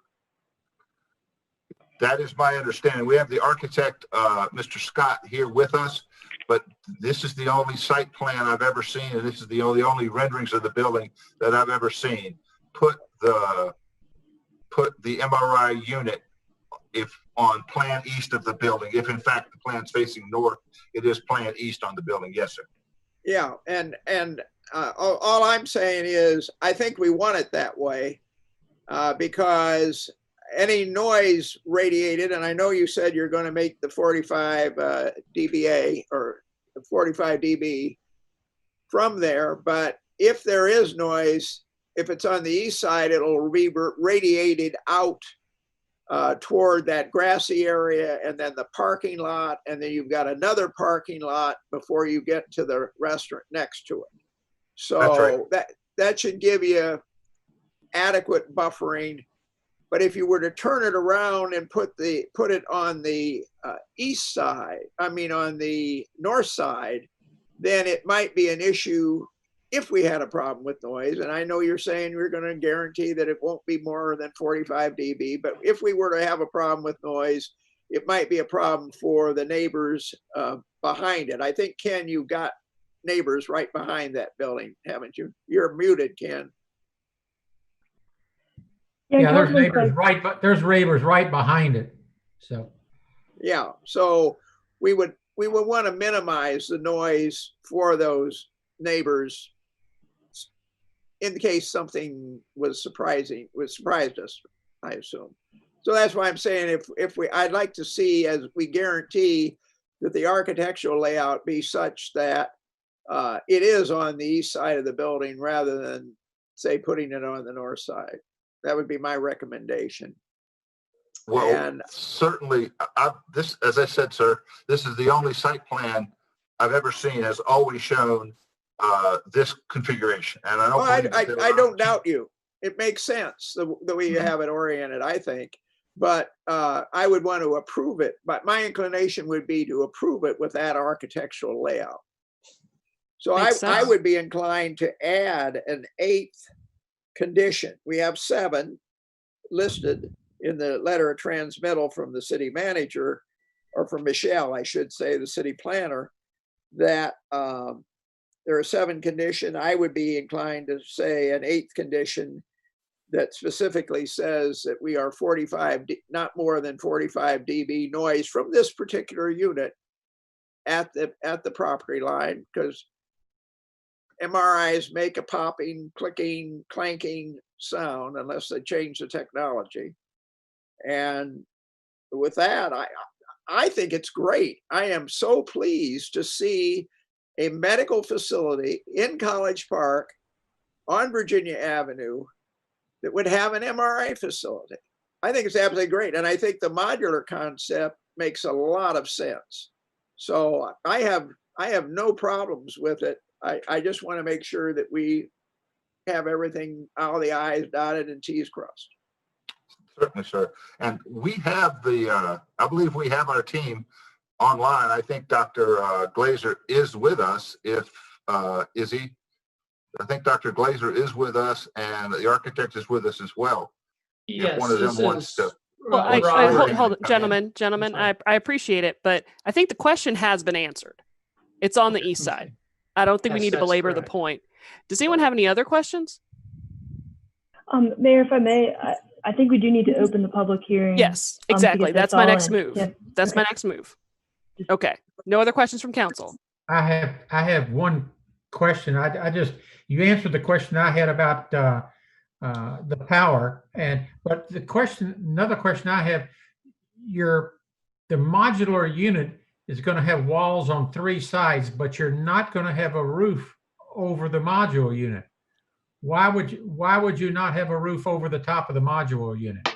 That is my understanding. We have the architect, Mr. Scott, here with us, but this is the only site plan I've ever seen, and this is the only renderings of the building that I've ever seen. Put the MRI unit on plan east of the building. If in fact the plan's facing north, it is plan east on the building. Yes, sir. Yeah, and all I'm saying is I think we want it that way because any noise radiated, and I know you said you're going to make the 45 dBA or 45 dB from there, but if there is noise, if it's on the east side, it'll be radiated out toward that grassy area and then the parking lot, and then you've got another parking lot before you get to the restaurant next to it. So that should give you adequate buffering. But if you were to turn it around and put it on the east side, on the north side, then it might be an issue if we had a problem with noise. And I know you're saying you're going to guarantee that it won't be more than 45 dB, but if we were to have a problem with noise, it might be a problem for the neighbors behind it. I think, Ken, you've got neighbors right behind that building, haven't you? You're muted, Ken. Yeah, there's neighbors right behind it. So yeah, so we would want to minimize the noise for those neighbors in case something surprised us, I assume. So that's why I'm saying I'd like to see, as we guarantee that the architectural layout be such that it is on the east side of the building rather than, say, putting it on the north side. That would be my recommendation. Well, and certainly, as I said, sir, this is the only site plan I've ever seen has always shown this configuration. And I don't doubt you. It makes sense the way you have it oriented, I think. But I would want to approve it. But my inclination would be to approve it with that architectural layout. So I would be inclined to add an 8th condition. We have 7 listed in the letter of transmittal from the city manager, or from Michelle, I should say, the city planner, that there are 7 conditions. I would be inclined to say an 8th condition that specifically says that we are not more than 45 dB noise from this particular unit at the property line, because MRIs make a popping, clicking, clanking sound unless they change the technology. And with that, I think it's great. I am so pleased to see a medical facility in College Park on Virginia Avenue that would have an MRI facility. I think it's absolutely great. And I think the modular concept makes a lot of sense. So I have no problems with it. I just want to make sure that we have everything, all the I's dotted and T's crossed. Certainly, sir. And we have I believe we have our team online. I think Dr. Glazer is with us. Is he? I think Dr. Glazer is with us, and the architect is with us as well. If one of them wants to. Well, hold on, gentlemen, sorry. I appreciate it, but I think the question has been answered. It's on the east side. I don't think we Yes, need to that's belabor the correct. point. Does anyone have any other questions? Mayor, if I may, I think we do need to open the public hearing. Yes, to exactly. get this That's my all next in. move. Yeah. That's my Okay. next move. Okay. No other questions from council. I have one question. You answered the question I had about the power, but another question I have, the modular unit is going to have walls on 3 sides, but you're not going to have a roof over the modular unit. Why would you not have a roof over the top of the modular unit?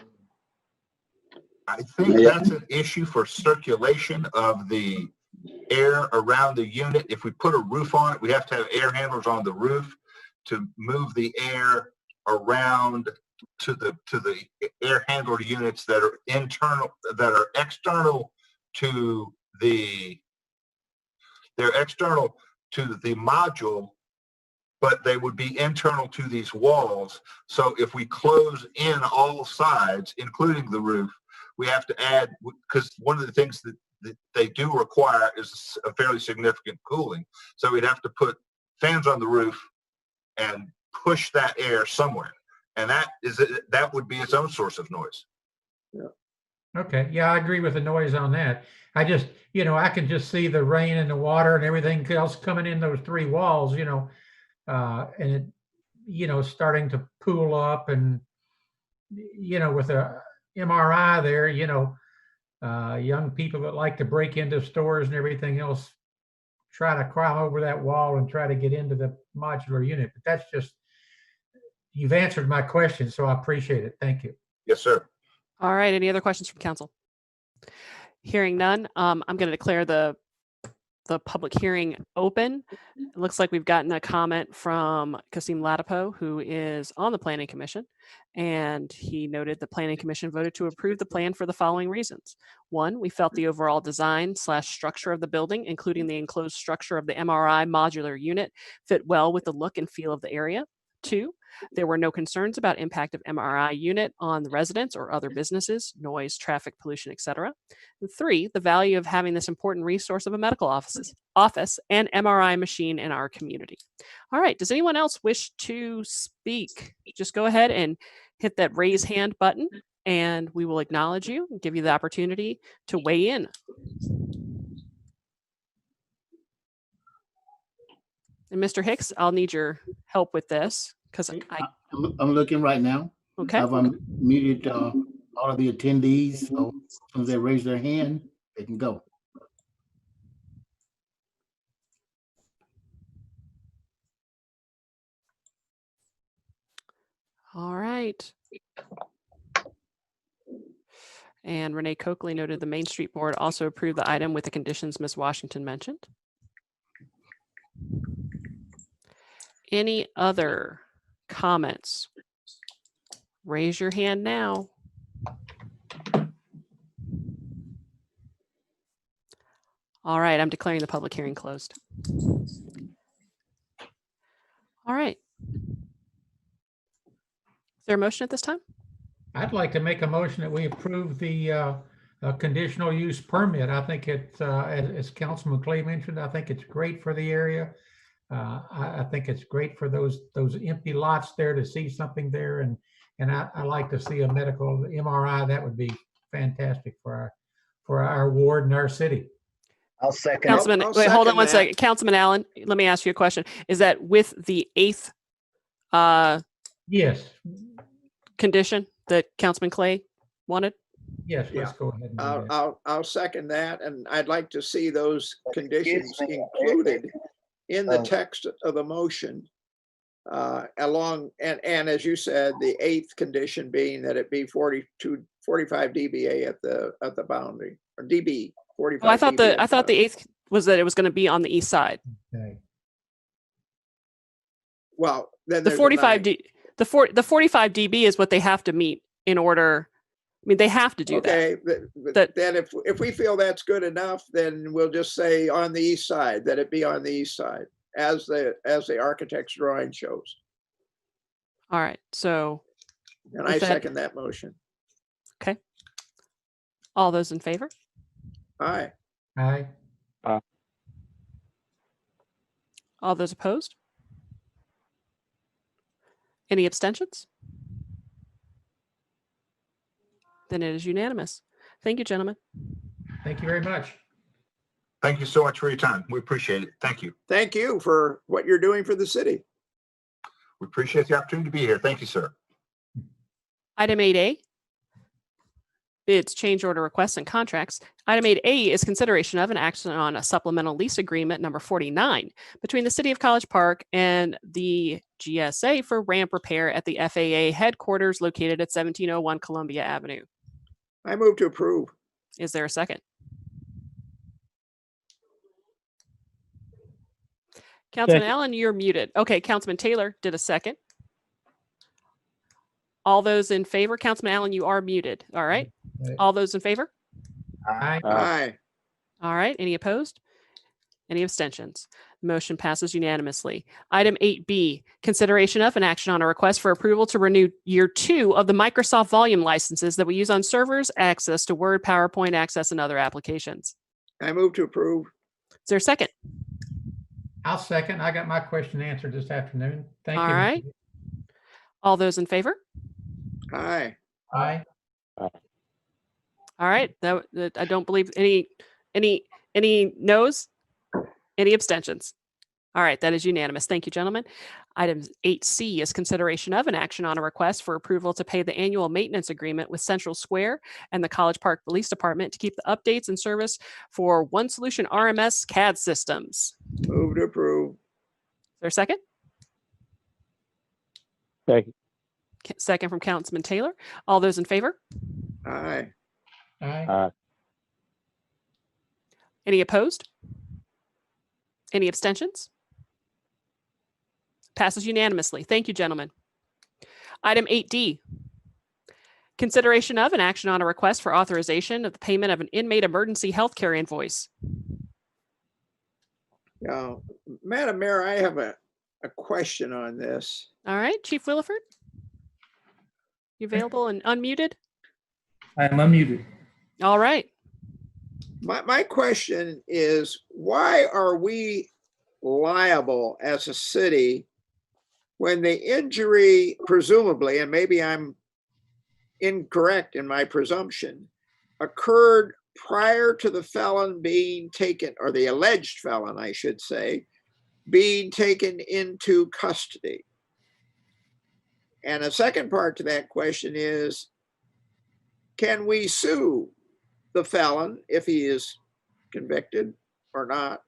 I think that's an issue for circulation of the air around the unit. If we put a roof on it, we have to have air handlers on the roof to move the air around to the air handler external to they're external to the module, but they would be internal to these walls. So if we close in all sides, including the roof, we have to add, because one of the things that they do require is a fairly significant cooling. So we'd have to put fans on the roof and push that air somewhere. And that would be its own source of noise. Okay, yeah, I agree with the noise on that. I just, I can just see the rain and the water and everything else coming in those 3 walls, and it, starting to pool up, and, with a MRI there, young people that like to break into stores and everything else try to climb over that wall and try to get into the modular unit. But that's just, you've answered my question, so I appreciate it. Thank you. Yes, sir. All right. Any other questions from council? Hearing none, I'm going to declare the public hearing open. It looks like we've gotten a comment from Kasim Latipo, who is on the Planning Commission, and he noted the Planning Commission voted to approve the plan for the following reasons. 1, we felt the overall design/structure of the building, including the enclosed structure of the MRI modular unit, fit well with the look and feel of the area. 2, there were no concerns about impact of MRI unit on the residents or other businesses, noise, traffic, pollution, etc. And 3, the value of having this important resource of a medical office and MRI machine in our community. All right, does anyone else wish to speak? Just go ahead and hit that raise hand button, and we will acknowledge you and give you the opportunity to weigh in. And Mr. Hicks, I'll need your help with this because I'm looking right now. Okay. I've muted all of the attendees, so as soon as they raise their hand, they can go. All right. And Renee Coakley noted the Main Street Board also approved the item with the conditions Ms. Washington mentioned. Any other comments? Raise your hand now. All right, I'm declaring the public hearing closed. All right. Is there a motion at this time? I'd like to make a motion that we approve the conditional use permit. I think it's, as Councilman Clay mentioned, I think it's great for the area. I think it's great for those empty lots there to see something there, and I like to see a medical MRI. That would be fantastic for our ward and our city. I'll second. Councilman, I'll wait, hold on second one that. second. Councilman Allen, let me ask you a question. Is that with the 8th Yes, condition that Councilman Clay wanted? yes, let's Yeah. go ahead and do that. I'll second that, and I'd like to see those conditions included in the text of the motion, along, and as you said, the 8th condition being that it be 45 dBA at the boundary, or dB 45. Oh, I thought dB the 8th was that it was going to be on the east side. Okay. well, then The there's a 45 9. D, the 45 dB is what they have to meet in order. I mean, they have to do that. Okay, but then if we feel that's good enough, then we'll just say on the east side, that it be on the east side, as the architect's drawing shows. All right. So, And With I that- second that motion. okay. All those in favor? Aye. Aye. All those opposed? Any abstentions? Then it is unanimous. Thank you, gentlemen. Thank you very much. Thank you so much for your time. We appreciate it. Thank you. Thank you for what you're doing for the city. We appreciate the opportunity to be here. Thank you, sir. Item 8A, bids, change order requests, and contracts. Item 8A is consideration of an action on a supplemental lease agreement number 49 between the City of College Park and the GSA for ramp repair at the FAA headquarters located at 1701 Columbia Avenue. I move to approve. Is there a second? Councilman Allen, you're muted. Okay, Councilman Taylor did a second. All those in favor? Councilman Allen, you are muted. All right. Right. All those in favor? Aye. Aye. All right. Any opposed? Any abstentions? Motion passes unanimously. Item 8B, consideration of an action on a request for approval to renew year 2 of the Microsoft volume licenses that we use on servers, access to Word, PowerPoint, access, and other applications. I move to approve. Is there a second? I'll second. I got my question answered this afternoon. Thank you. All right. All those in favor? Aye. Aye. All right. That I don't believe any no's, any abstentions. All right. That is unanimous. Thank you, gentlemen. Item 8C is consideration of an action on a request for approval to pay the annual maintenance agreement with Central Square and the College Park Police Department to keep the updates and service for One Solution RMS CAD systems. Move to approve. Is there a second? Second. Second from Councilman Taylor. All those in favor? Aye. Aye. Any opposed? Any abstentions? Passes unanimously. Thank you, gentlemen. Item 8D, consideration of an action on a request for authorization of the payment of an inmate emergency healthcare invoice. Now, Madam Mayor, I have a question on this. All right, Chief Williford? You available and unmuted? I am unmuted. All right. My question is, why are we liable as a city when the injury, presumably, and maybe I'm incorrect in my presumption, occurred prior to the felon being taken, or the alleged felon, I should say, being taken into custody? And a second part to that question is, can we sue the felon, if he is convicted or not,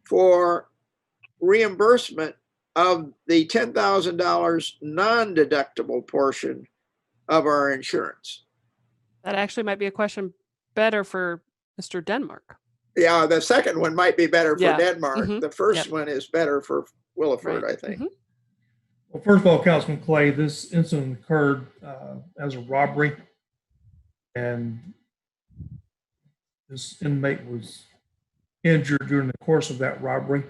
for reimbursement of the $10,000 non-deductible portion of our insurance? That actually might be a question better for Mr. Denmark. Yeah, the second one might be better for Yeah. Denmark. Mhm. The first Yep. one is better for Williford, Right. I think. Mhm. Well, first of all, Councilman Clay, this incident occurred as a robbery, and this inmate was injured during the course of that robbery,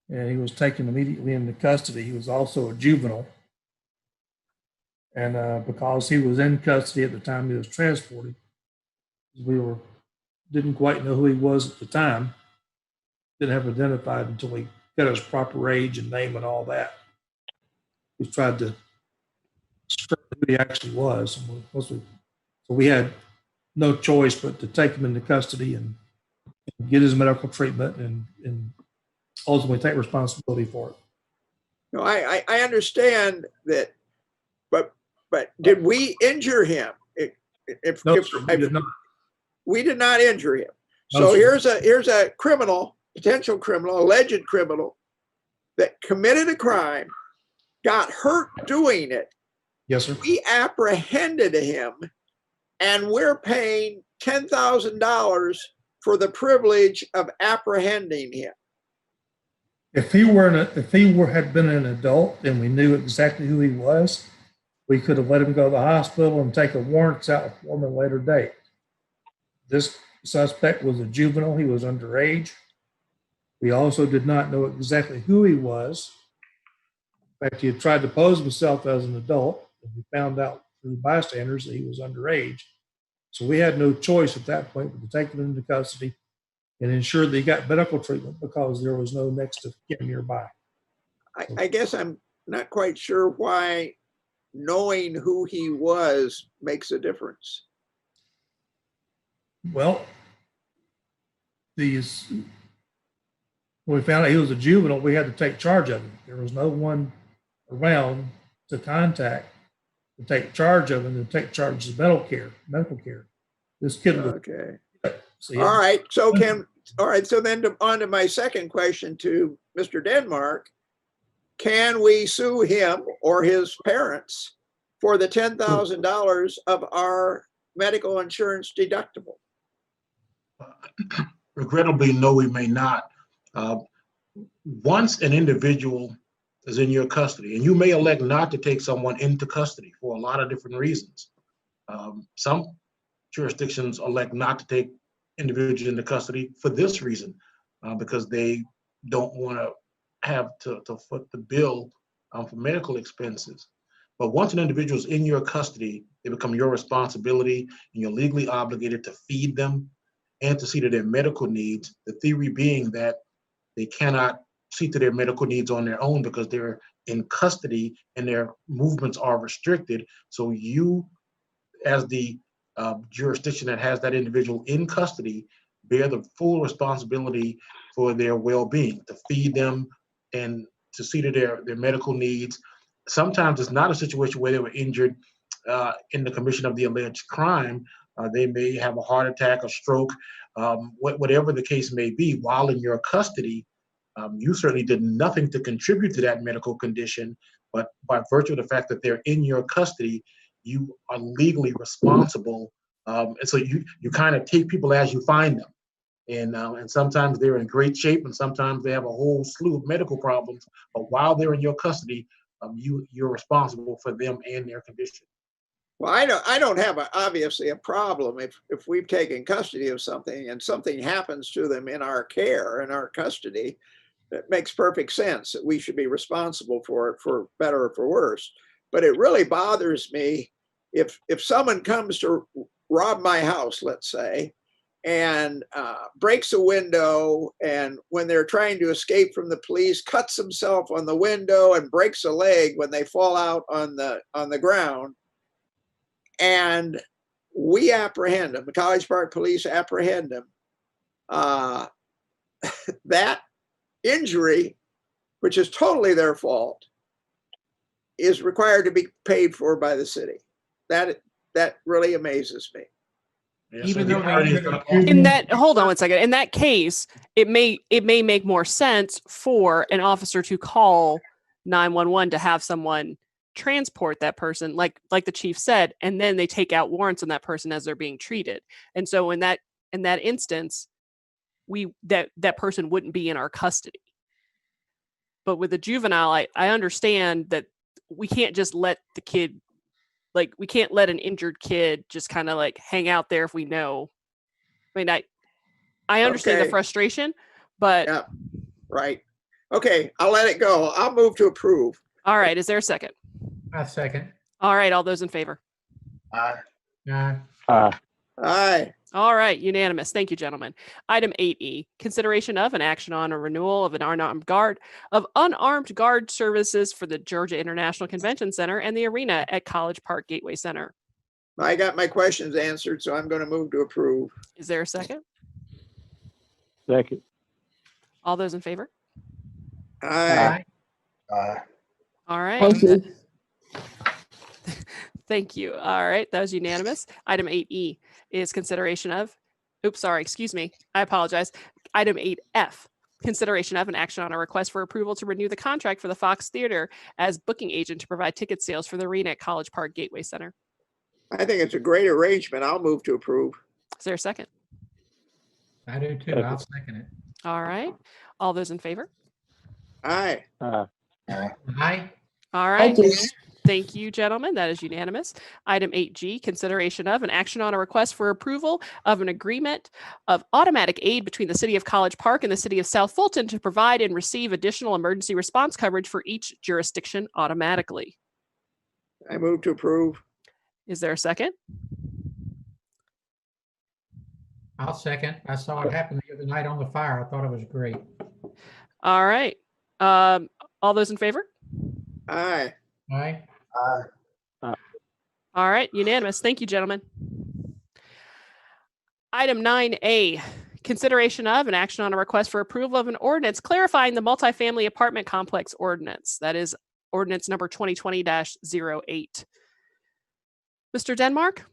and he was taken immediately into custody. He was also a juvenile, and because he was in custody at the time he was transported, we didn't quite know who he was at the time. Didn't have identified until we got his proper age and name and all that. We tried to straighten who he actually was. So we had no choice but to take him into custody and get his medical treatment and ultimately take responsibility for it. No, I understand that, but did we injure him? No, sir, we did not. We did not injure him. No, So sir. here's a criminal, potential criminal, alleged criminal that committed a crime, got hurt doing it. Yes, sir. We apprehended him, and we're paying $10,000 for the privilege of apprehending him. if he had been an adult and we knew exactly who he was, we could have let him go to the hospital and take a warrants out for him at a later date. This suspect was a juvenile. He was underage. We also did not know exactly who he was. In fact, he had tried to pose himself as an adult, and we found out through bystanders that he was underage. So we had no choice at that point but to take him into custody and ensure that he got medical treatment because there was no next of kin nearby. I guess I'm not quite sure why knowing who he was makes a difference. Well, when we found out he was a juvenile, we had to take charge of him. There was no one around to contact to take charge of him and to take charge of medical care. This kid was Okay. so All right. So so then on to my second question to Mr. Denmark. Can we sue him or his parents for the $10,000 of our medical insurance deductible? Regrettably, no, we may not. Once an individual is in your custody, and you may elect not to take someone into custody for a lot of different reasons. Some jurisdictions elect not to take individuals into custody for this reason, because they don't want to have to foot the bill for medical expenses. But once an individual is in your custody, they become your responsibility, and you're legally obligated to feed them and to see to their medical needs. The theory being that they cannot see to their medical needs on their own because they're in custody and their movements are restricted. So you, as the jurisdiction that has that individual in custody, bear the full responsibility for their well-being, to feed them and to see to their medical needs. Sometimes it's not a situation where they were injured in the commission of the alleged crime. They may have a heart attack, a stroke, whatever the case may be. While in your custody, you certainly did nothing to contribute to that medical condition, but by virtue of the fact that they're in your custody, you are legally responsible. And so you kind of take people as you find them. And sometimes they're in great shape, and sometimes they have a whole slew of medical problems. But while they're in your custody, you're responsible for them and their condition. Well, I don't have obviously a problem if we've taken custody of something and something happens to them in our care, in our custody. It makes perfect sense that we should be responsible for it, for better or for worse. But it really bothers me if someone comes to rob my house, let's say, and breaks a window, and when they're trying to escape from the police, cuts himself on the window and breaks a leg when they fall out on the ground, and we apprehend them. The College Park police apprehend them. That injury, which is totally their fault, is required to be paid for by the city. That really amazes me. Even though in that, hold on one second. In that case, it may make more sense for an officer to call 911 to have someone transport that person, like the chief said, and then they take out warrants on that person as they're being treated. And so in that instance, that person wouldn't be in our custody. But with a juvenile, I understand that we can't just let the kid, like, we can't let an injured kid just kind of like hang out there if we know. I mean, I understand the frustration, but yeah, right. Okay, I'll let it go. I'll move to approve. All right, is there a second? A second. All right, all those in favor? Aye. Aye. All right, unanimous. Thank you, gentlemen. Item 8E, consideration of an action on a renewal of an unarmed guard services for the Georgia International Convention Center and the arena at College Park Gateway Center. I got my questions answered, so I'm going to move to approve. Is there a second? Second. All those in favor? Aye. All right. Thank you. Thank you. All right, that was unanimous. Item 8E is consideration of, I apologize. Item 8F, consideration of an action on a request for approval to renew the contract for the Fox Theater as booking agent to provide ticket sales for the arena at College Park Gateway Center. I think it's a great arrangement. I'll move to approve. Is there a second? I do too. I'll second it. All right. All those in favor? Aye. Aye. All right. Thank you. Thank you, gentlemen. That is unanimous. Item 8G, consideration of an action on a request for approval of an agreement of automatic aid between the City of College Park and the City of South Fulton to provide and receive additional emergency response coverage for each jurisdiction automatically. I move to approve. Is there a second? I'll second. I saw it happen the other night on the fire. I thought it was great. All right. All those in favor? Aye. Aye. All right, unanimous. Thank you, gentlemen. Item 9A, consideration of an action on a request for approval of an ordinance clarifying the multifamily apartment complex ordinance. That is ordinance number 2020-08. Mr. Denmark?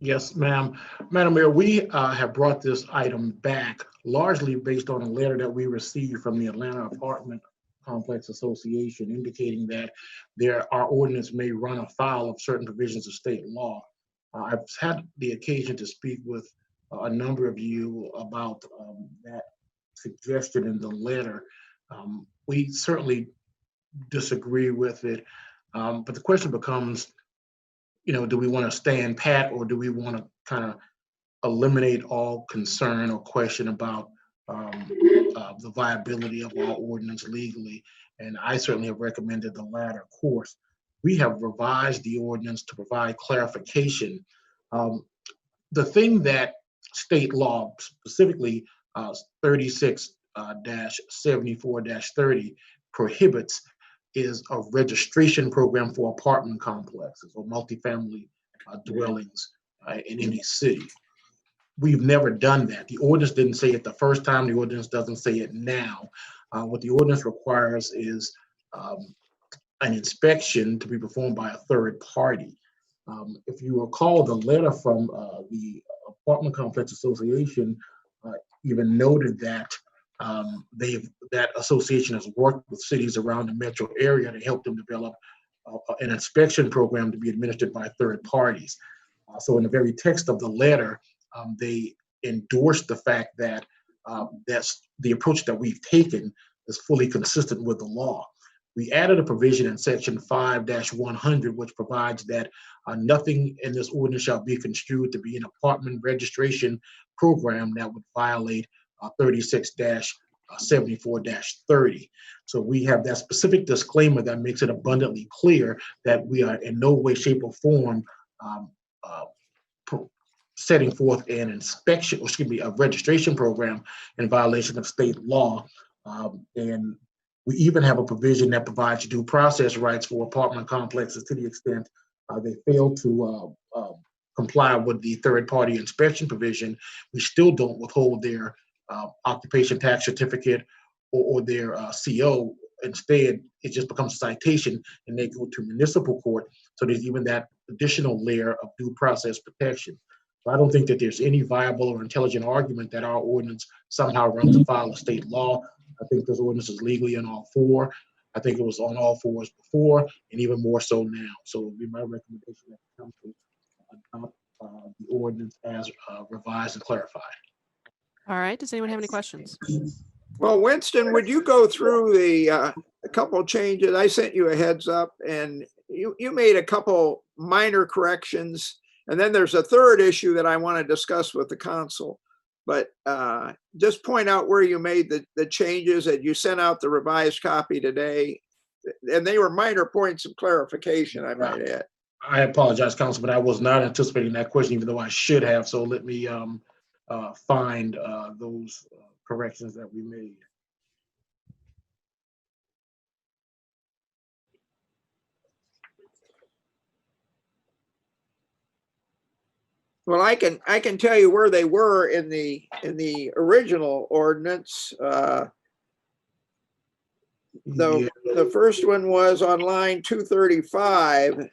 Yes, ma'am. Madam Mayor, we have brought this item back largely based on a letter that we received from the Atlanta Apartment Complex Association indicating that our ordinance may run afoul of certain provisions of state law. I've had the occasion to speak with a number of you about that suggestion in the letter. We certainly disagree with it, but the question becomes, do we want to stand pat, or do we want to kind of eliminate all concern or question about the viability of our ordinance legally? And I certainly have recommended the latter course. We have revised the ordinance to provide clarification. The thing that state law, specifically 36-74-30, prohibits is a registration program for apartment complexes or multifamily dwellings in any city. We've never done that. The ordinance didn't say it the first time. The ordinance doesn't say it now. What the ordinance requires is an inspection to be performed by a third party. If you recall, the letter from the Apartment Complex Association even noted that that association has worked with cities around the metro area to help them develop an inspection program to be administered by third parties. So in the very text of the letter, they endorsed the fact that that's the approach that we've taken is fully consistent with the law. We added a provision in section 5-100, which provides that nothing in this ordinance shall be construed to be an apartment registration program that would violate 36-74-30. So we have that specific disclaimer that makes it abundantly clear that we are in no way, shape, or form setting forth an inspection, or excuse me, a registration program in violation of state law. And we even have a provision that provides due process rights for apartment complexes to the extent they fail to comply with the third-party inspection provision. We still don't withhold their occupation tax certificate or their CO. Instead, it just becomes a citation and they go to municipal court. So there's even that additional layer of due process protection. So I don't think that there's any viable or intelligent argument that our ordinance somehow runs afoul of state law. I think this ordinance is legally on all four. I think it was on all fours before, and even more so now. So it would be my recommendation that the council adopt the ordinance as revised and clarified. All right. Does anyone have any questions? Well, Winston, would you go through a couple of changes? I sent you a heads up, and you made a couple minor corrections. And then there's a third issue that I want to discuss with the council. But just point out where you made the changes, that you sent out the revised copy today. And they were minor points of clarification, I might add. I apologize, Council, but I was not anticipating that question, even though I should have. So let me find those corrections that we made. Well, I can tell you where they were in the original ordinance. The first one was on line 235,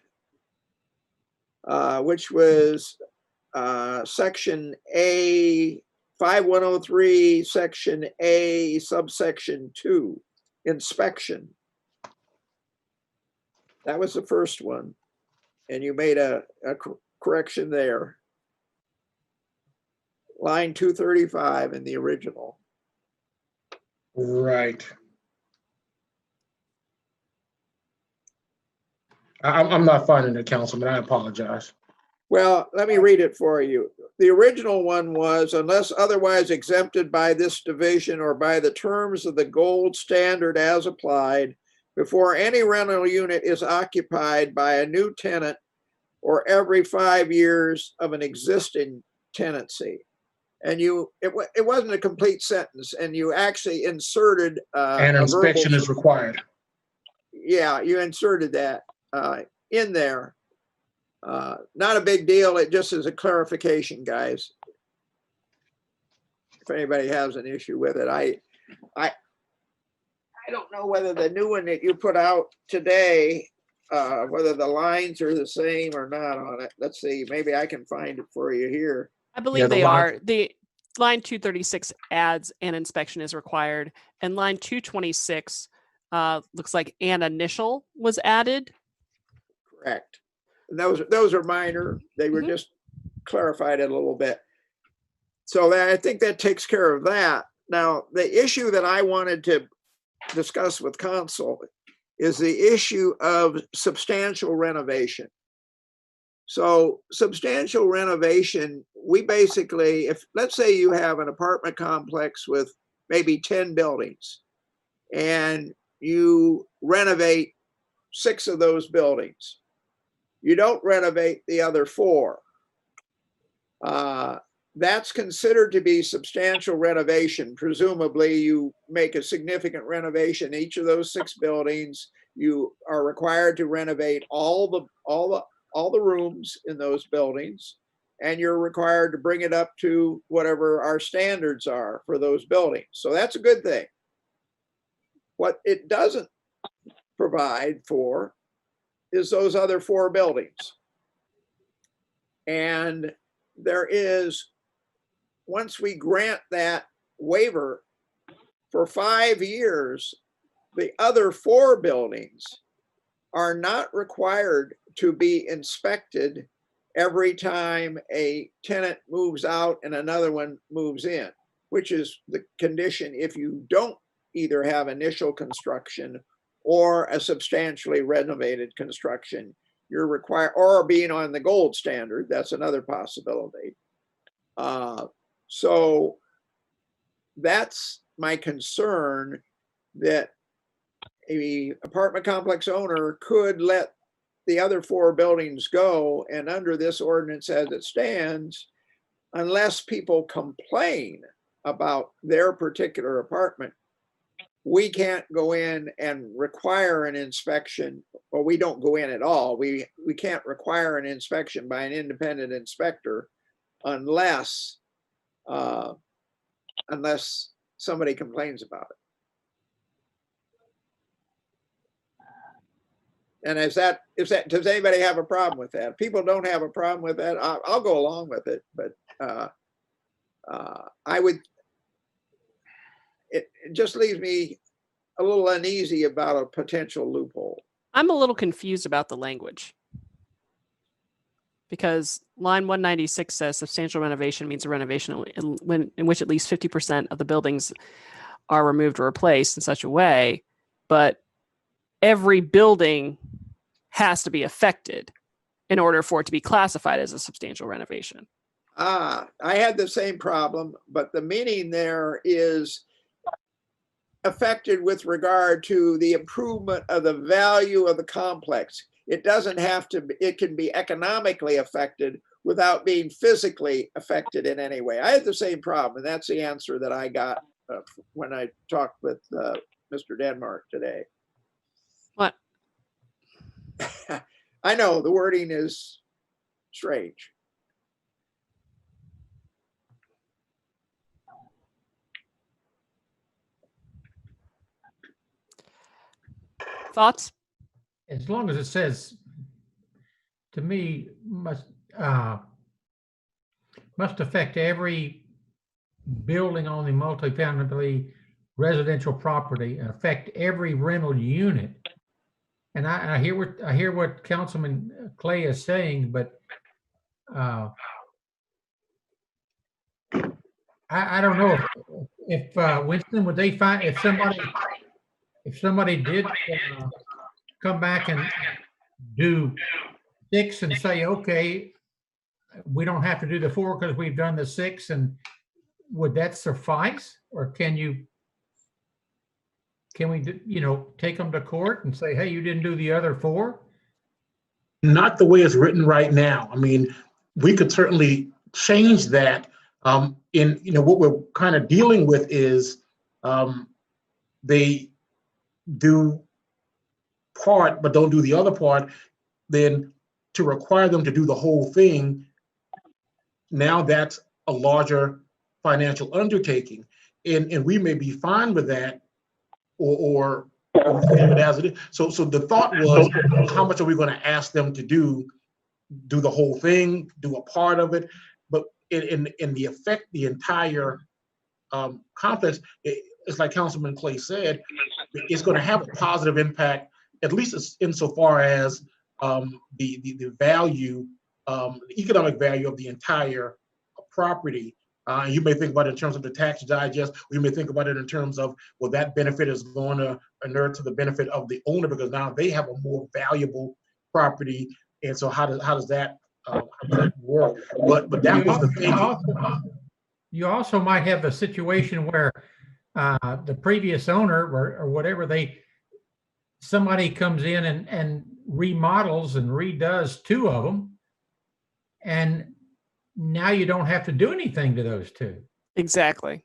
which was section A, 5103, section A, subsection 2, inspection. That was the first one. And you made a correction there. Line 235 in the original. Right. I'm not finding it, Councilman. I apologize. Well, let me read it for you. The original one was, unless otherwise exempted by this division or by the terms of the gold standard as applied, before any rental unit is occupied by a new tenant or every 5 years of an existing tenancy. And it wasn't a complete sentence, and you actually inserted An inspection is required. Yeah, you inserted that in there. Not a big deal. It just is a clarification, guys. If anybody has an issue with it, I don't know whether the new one that you put out today, whether the lines are the same or not on it. Let's see. Maybe I can find it for you here. I believe they are. The line 236 adds an inspection is required, and line 226 looks like an initial was added. Correct. And those are minor. They were just clarified it a little bit. So I think that takes care of that. Now, the issue that I wanted to discuss with council is the issue of substantial renovation. So substantial renovation, we basically, if let's say you have an apartment complex with maybe 10 buildings and you renovate 6 of those buildings, you don't renovate the other 4. That's considered to be substantial renovation. Presumably you make a significant renovation in each of those 6 buildings. You are required to renovate all the rooms in those buildings, and you're required to bring it up to whatever our standards are for those buildings. So that's a good thing. What it doesn't provide for is those other 4 buildings. And there is, once we grant that waiver for 5 years, the other 4 buildings are not required to be inspected every time a tenant moves out and another one moves in, which is the condition if you don't either have initial construction or a substantially renovated construction. You're required, or being on the gold standard, that's another possibility. So that's my concern, that a apartment complex owner could let the other 4 buildings go, and under this ordinance as it stands, unless people complain about their particular apartment, we can't go in and require an inspection, or we don't go in at all. We can't require an inspection by an independent inspector unless somebody complains about it. And does anybody have a problem with that? If people don't have a problem with that, I'll go along with it, but it just leaves me a little uneasy about a potential loophole. I'm a little confused about the language, because line 196 says substantial renovation means a renovation in which at least 50% of the buildings are removed or replaced in such a way, but every building has to be affected in order for it to be classified as a substantial renovation. I had the same problem, but the meaning there is affected with regard to the improvement of the value of the complex. It doesn't have to, it can be economically affected without being physically affected in any way. I had the same problem, and that's the answer that I got when I talked with Mr. Denmark today. What? I know the wording is strange. Thoughts? As long as it says, to me, must affect every building on the multifamily residential property, and affect every rental unit. And I hear what Councilman Clay is saying, but I don't know if Winston, would they find if somebody did come back and do 6 and say, okay, we don't have to do the 4 because we've done the 6, and would that suffice? Or can we, take them to court and say, hey, you didn't do the other 4? Not the way it's written right now. I mean, we could certainly change that. What we're kind of dealing with is they do part but don't do the other part. Then to require them to do the whole thing, now that's a larger financial undertaking, and we may be fine with that, or leave it as it is. So the thought was, how much are we going to ask them to do the whole thing, do a part of it? But in the effect, the entire complex, it's like Councilman Clay said, it's going to have a positive impact, at least insofar as the value, the economic value of the entire property. You may think about it in terms of the tax digest, or you may think about it in terms of, well, that benefit is going to inure to the benefit of the owner because now they have a more valuable property. And so how does that work? But that was the thing. You also might have a situation where the previous owner or whatever, somebody comes in and remodels and redoes 2 of them, and now you don't have to do anything to those 2. Exactly.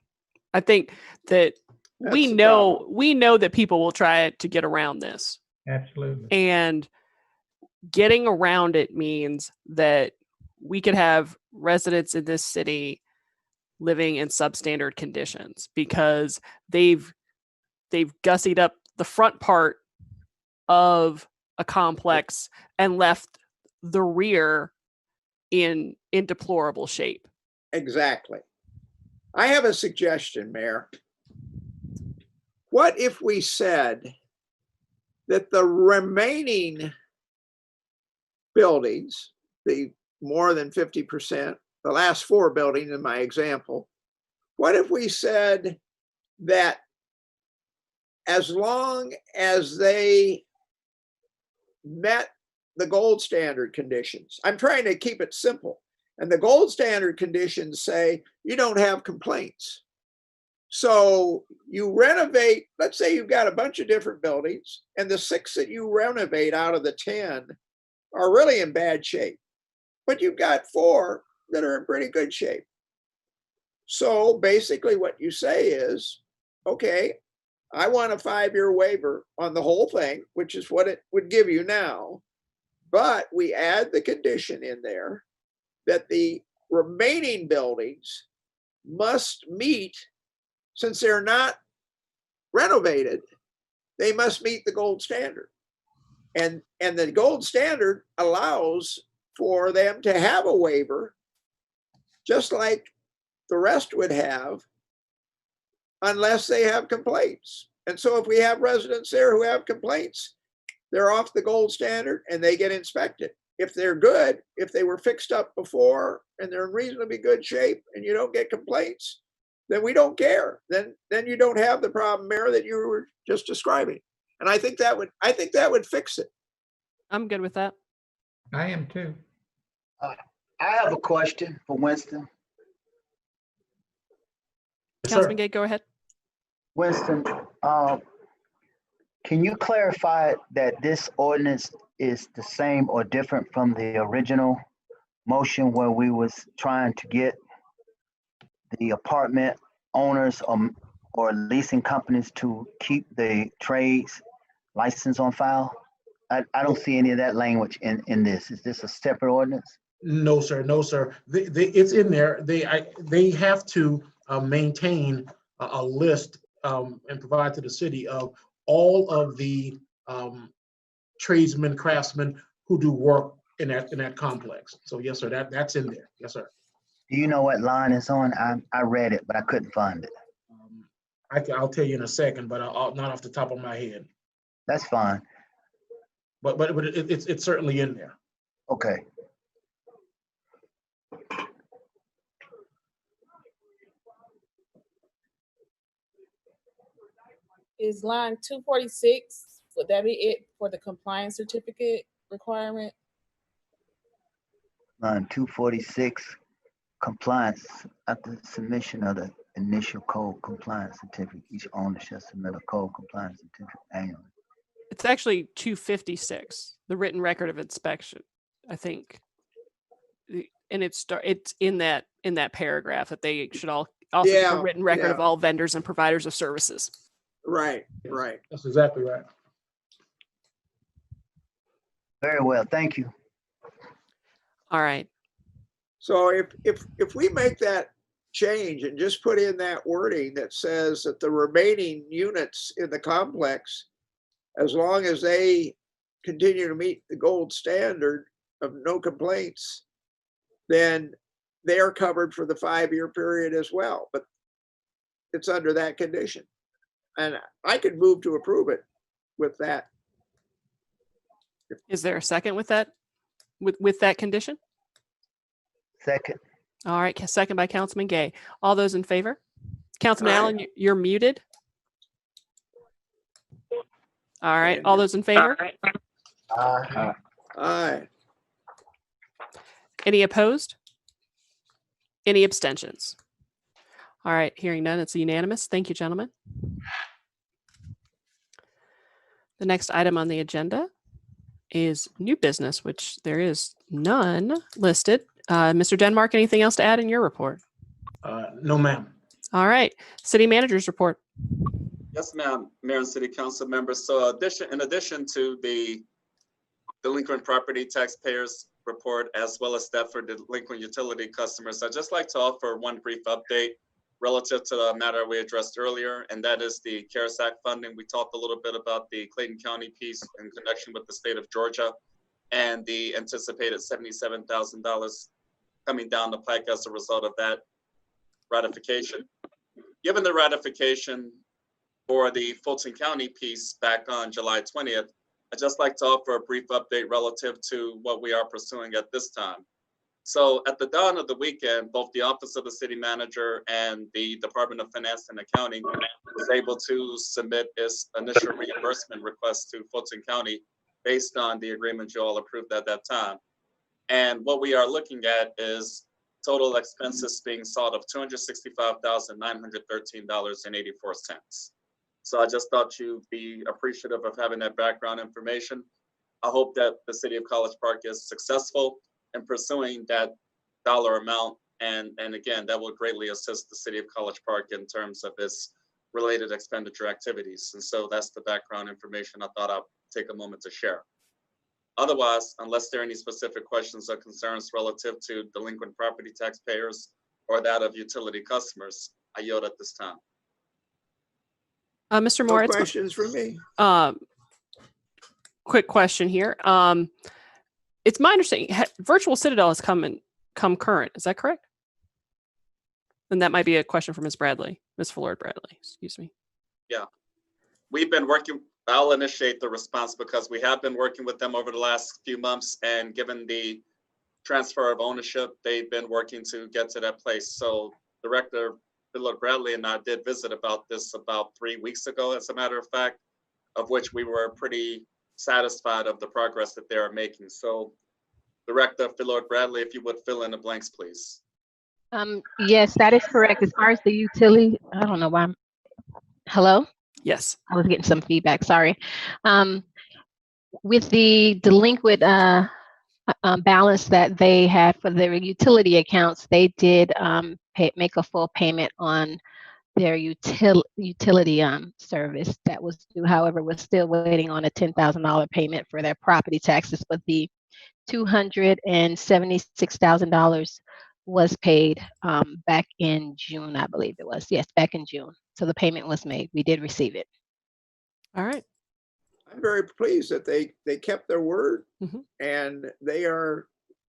I think that we know that people will try to get around this. Absolutely. And getting around it means that we could have residents in this city living in substandard conditions because they've gussied up the front part of a complex and left the rear in deplorable shape. Exactly. I have a suggestion, Mayor. What if we said that the remaining buildings, the more than 50%, the last 4 buildings in my example, what if we said that as long as they met the gold standard conditions, I'm trying to keep it simple, and the gold standard conditions say you don't have complaints. So you renovate, let's say you've got a bunch of different buildings, and the 6 that you renovate out of the 10 are really in bad shape, but you've got 4 that are in pretty good shape. So basically what you say is, okay, I want a 5-year waiver on the whole thing, which is what it would give you now. But we add the condition in there that the remaining buildings must meet, since they're not renovated, they must meet the gold standard. And the gold standard allows for them to have a waiver, just like the rest would have, unless they have complaints. And so if we have residents there who have complaints, they're off the gold standard and they get inspected. If they're good, if they were fixed up before and they're in reasonably good shape and you don't get complaints, then we don't care. Then you don't have the problem, Mayor, that you were just describing. And I think that would fix it. I'm good with that. I am too. I have a question for Winston. Councilman Gay, go ahead. Winston, can you clarify that this ordinance is the same or different from the original motion where we was trying to get the apartment owners or leasing companies to keep the trades license on file? I don't see any of that language in this. Is this a separate ordinance? No, sir. No, sir. It's in there. They have to maintain a list and provide to the city of all of the tradesmen, craftsmen who do work in that complex. So yes, sir. That's in there. Yes, sir. Do you know what line it's on? I read it, but I couldn't find it. I'll tell you in a second, but not off the top of my head. That's fine. But it's certainly in there. Okay. Is line 246, would that be it for the compliance certificate requirement? Line 246, compliance after submission of the initial code compliance certificate. Each owner shall submit a code compliance certificate annually. It's actually 256, the written record of inspection, I think. And it's in that paragraph that they should all also keep a written record of all vendors and providers of services. Right. That's exactly right. Very well, thank you. All right. So if we make that change and just put in that wording that says that the remaining units in the complex, as long as they continue to meet the gold standard of no complaints, then they are covered for the 5-year period as well, but it's under that condition. And I could move to approve it with that. Is there a second with that, with that condition? Second. All right, second by Councilman Gay. All those in favor? Councilman Aye. Allen, you're muted. All right, all those in favor? Aye. Any opposed? Any abstentions? All right, hearing none, it's unanimous. Thank you, gentlemen. The next item on the agenda is new business, which there is none listed. Mr. Denmark, anything else to add in your report? No, ma'am. All right, city manager's report. Yes, ma'am, Mayor and City Council members. So in addition to the delinquent property taxpayers report, as well as that for delinquent utility customers, I'd just like to offer one brief update relative to the matter we addressed earlier, and that is the Karezak funding. We talked a little bit about the Clayton County piece in connection with the state of Georgia and the anticipated $77,000 coming down the pike as a result of that ratification. Given the ratification for the Fulton County piece back on July 20th, I'd just like to offer a brief update relative to what we are pursuing at this time. So at the dawn of the weekend, both the Office of the City Manager and the Department of Finance and Accounting was able to submit its initial reimbursement request to Fulton County based on the agreement you all approved at that time. And what we are looking at is total expenses being sought of $265,913.84. So I just thought you'd be appreciative of having that background information. I hope that the City of College Park is successful in pursuing that dollar amount. And again, that will greatly assist the City of College Park in terms of its related expenditure activities. And so that's the background information I thought I'd take a moment to share. Otherwise, unless there are any specific questions or concerns relative to delinquent property taxpayers or that of utility customers, I yield at this time. Mr. Moore, No questions from me. Quick question here. It's my understanding Virtual Citadel has come current. Is that correct? And that might be a question for Ms. Bradley, Ms. Fullard Bradley, excuse me. Yeah, we've been working. I'll initiate the response because we have been working with them over the last few months, and given the transfer of ownership, they've been working to get to that place. So Director Fullard Bradley and I did visit about this about 3 weeks ago, as a matter of fact, of which we were pretty satisfied of the progress that they are making. So Director Fullard Bradley, if you would fill in the blanks, please. Yes, that is correct. As far as the utility, I don't know why hello? Yes. I was getting some feedback, sorry. With the delinquent balance that they had for their utility accounts, they did make a full payment on their utility service that was due. However, we're still waiting on a $10,000 payment for their property taxes, but the $276,000 was paid back in June, I believe it was. Yes, back in June. So the payment was made. We did receive it. All right. I'm very pleased that they kept their word, and they are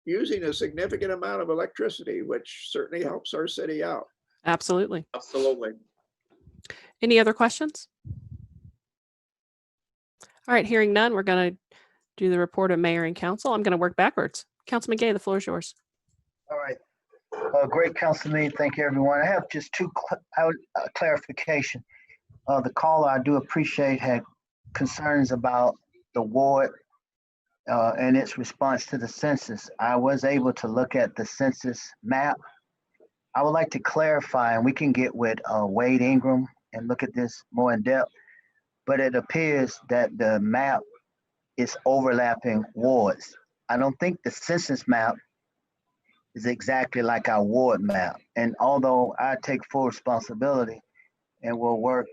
using a significant amount of electricity, which certainly helps our city out. Absolutely. Absolutely. Any other questions? All right, hearing none, we're going to do the report of mayor and council. I'm going to work backwards. Councilman Gay, the floor is yours. All right. Great, Councilman. Thank you, everyone. I have just two clarification. The caller I do appreciate had concerns about the ward and its response to the census. I was able to look at the census map. I would like to clarify, and we can get with Wade Ingram and look at this more in depth, but it appears that the map is overlapping wards. I don't think the census map is exactly like our ward map. And although I take full responsibility and will work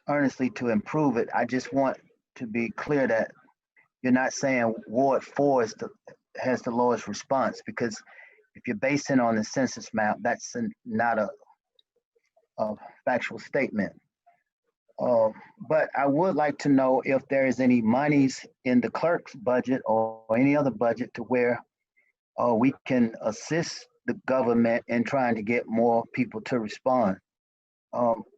earnestly to improve it, I just want to be clear that you're not saying Ward 4 has the lowest response, because if you're basing on the census map, that's not a factual statement. But I would like to know if there is any monies in the clerk's budget or any other budget to where we can assist the government in trying to get more people to respond.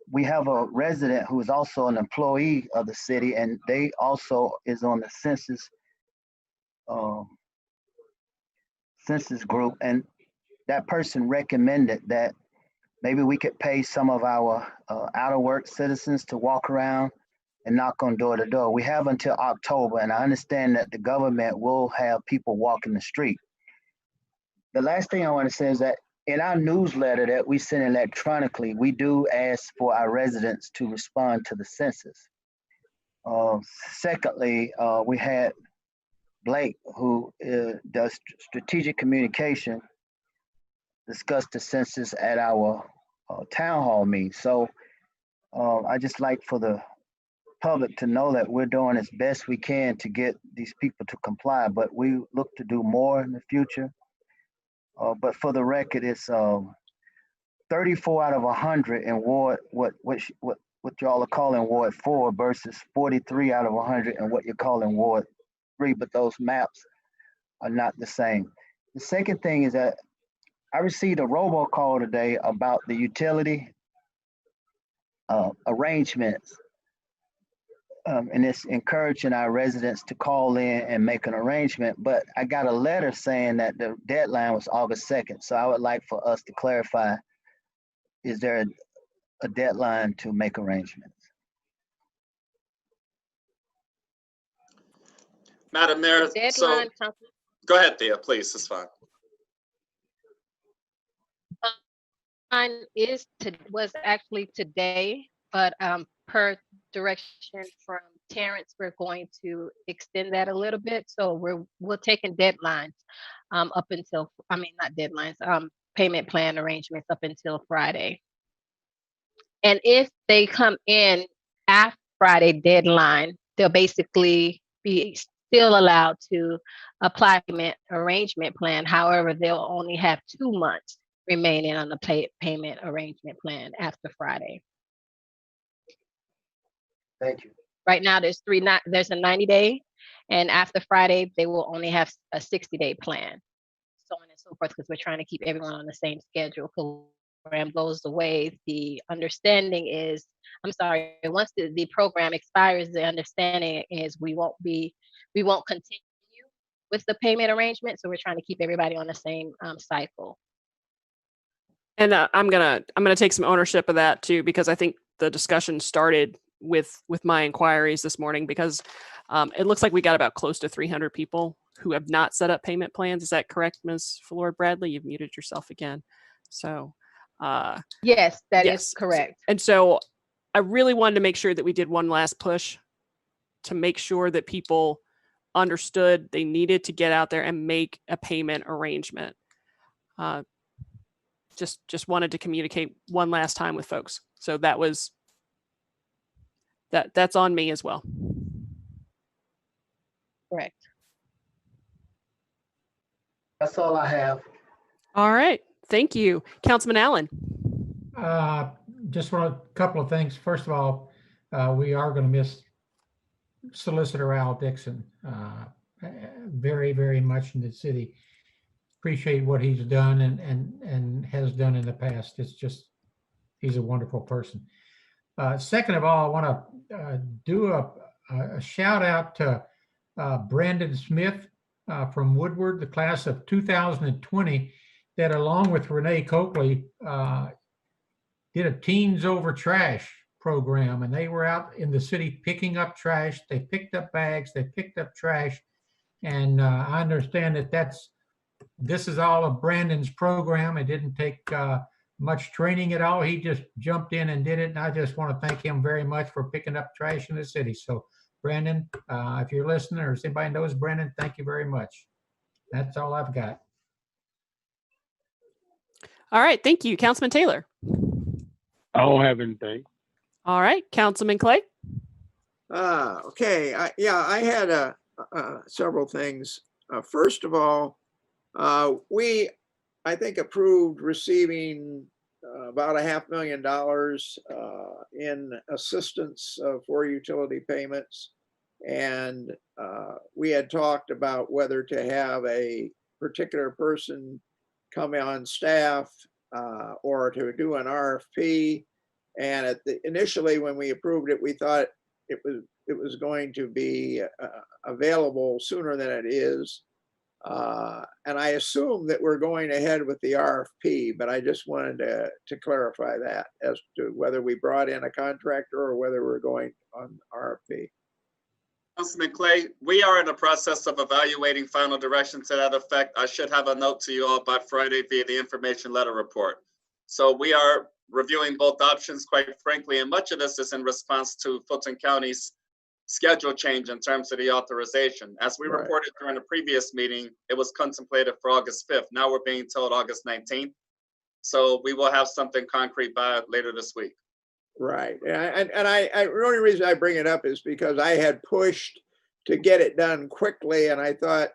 We have a resident who is also an employee of the city, and they also is on the census group, and that person recommended that maybe we could pay some of our out of work citizens to walk around and knock on door to door. We have until October, and I understand that the government will have people walking the street. The last thing I want to say is that in our newsletter that we send electronically, we do ask for our residents to respond to the census. Secondly, we had Blake, who does strategic communication, discuss the census at our town hall meeting. So I just like for the public to know that we're doing as best we can to get these people to comply, but we look to do more in the future. But for the record, it's 34 out of 100 in Ward, what y'all are calling Ward 4 versus 43 out of 100 in what you're calling Ward 3, but those maps are not the same. The second thing is that I received a robocall today about the utility arrangements, and it's encouraging our residents to call in and make an arrangement, but I got a letter saying that the deadline was August 2nd. So I would like for us to clarify, is there a deadline to make arrangements? Madam Mayor, so go ahead, Thea, please, it's fine. Mine was actually today, but per direction from Terrence, we're going to extend that a little bit. So we're taking deadlines up until, not deadlines, payment plan arrangements up until Friday. And if they come in after Friday deadline, they'll basically be still allowed to apply payment arrangement plan. However, they'll only have 2 months remaining on the payment arrangement plan after Friday. Thank you. Right now, there's a 90-day, and after Friday, they will only have a 60-day plan, so on and so forth, because we're trying to keep everyone on the same schedule. Program goes away. The understanding is, once the program expires, the understanding is we won't continue with the payment arrangement. So we're trying to keep everybody on the same cycle. And I'm gonna take some ownership of that too, because I think the discussion started with my inquiries this morning, because it looks like we got about close to 300 people who have not set up payment plans. Is that correct, Ms. Fleur Bradley? You've muted yourself again. So yes, that is correct. And so I really wanted to make sure that we did one last push to make sure that people understood they needed to get out there and make a payment arrangement. Just wanted to communicate one last time with folks. So that's on me as well. Correct. That's all I have. All right. Thank you. Councilman Allen. Just want a couple of things. First of all, we are going to miss Solicitor Al Dixon very, very much in the city. Appreciate what he's done and has done in the past. It's just, he's a wonderful person. Second of all, I want to do a shout out to Brandon Smith from Woodward, the class of 2020, that along with Renee Coakley did a Teens Over Trash program, and they were out in the city picking up trash. They picked up bags, they picked up trash, And I understand that this is all of Brandon's program. It didn't take much training at all. He just jumped in and did it. And I just want to thank him very much for picking up trash in the city. So Brandon, if you're listening or if anybody knows Brandon, thank you very much. That's all I've got. All right. Thank you. Councilman Taylor. I don't have anything. All right. Councilman Clay. Okay. I had several things. First of all, we, I think, approved receiving about $500,000 in assistance for utility payments. And we had talked about whether to have a particular person come on staff or to do an RFP. And initially, when we approved it, we thought it was going to be available sooner than it is. And I assume that we're going ahead with the RFP, but I just wanted to clarify that as to whether we brought in a contractor or whether we're going on RFP. Councilman Clay, we are in the process of evaluating final direction to that effect. I should have a note to you all by Friday via the information letter report. So we are reviewing both options, quite frankly, and much of this is in response to Fulton County's schedule change in terms of the authorization. As we reported during the previous meeting, it was contemplated for August 5th. Now we're being told August 19th. So we will have something concrete by later this week. Right. And the only reason I bring it up is because I had pushed to get it done quickly. And I thought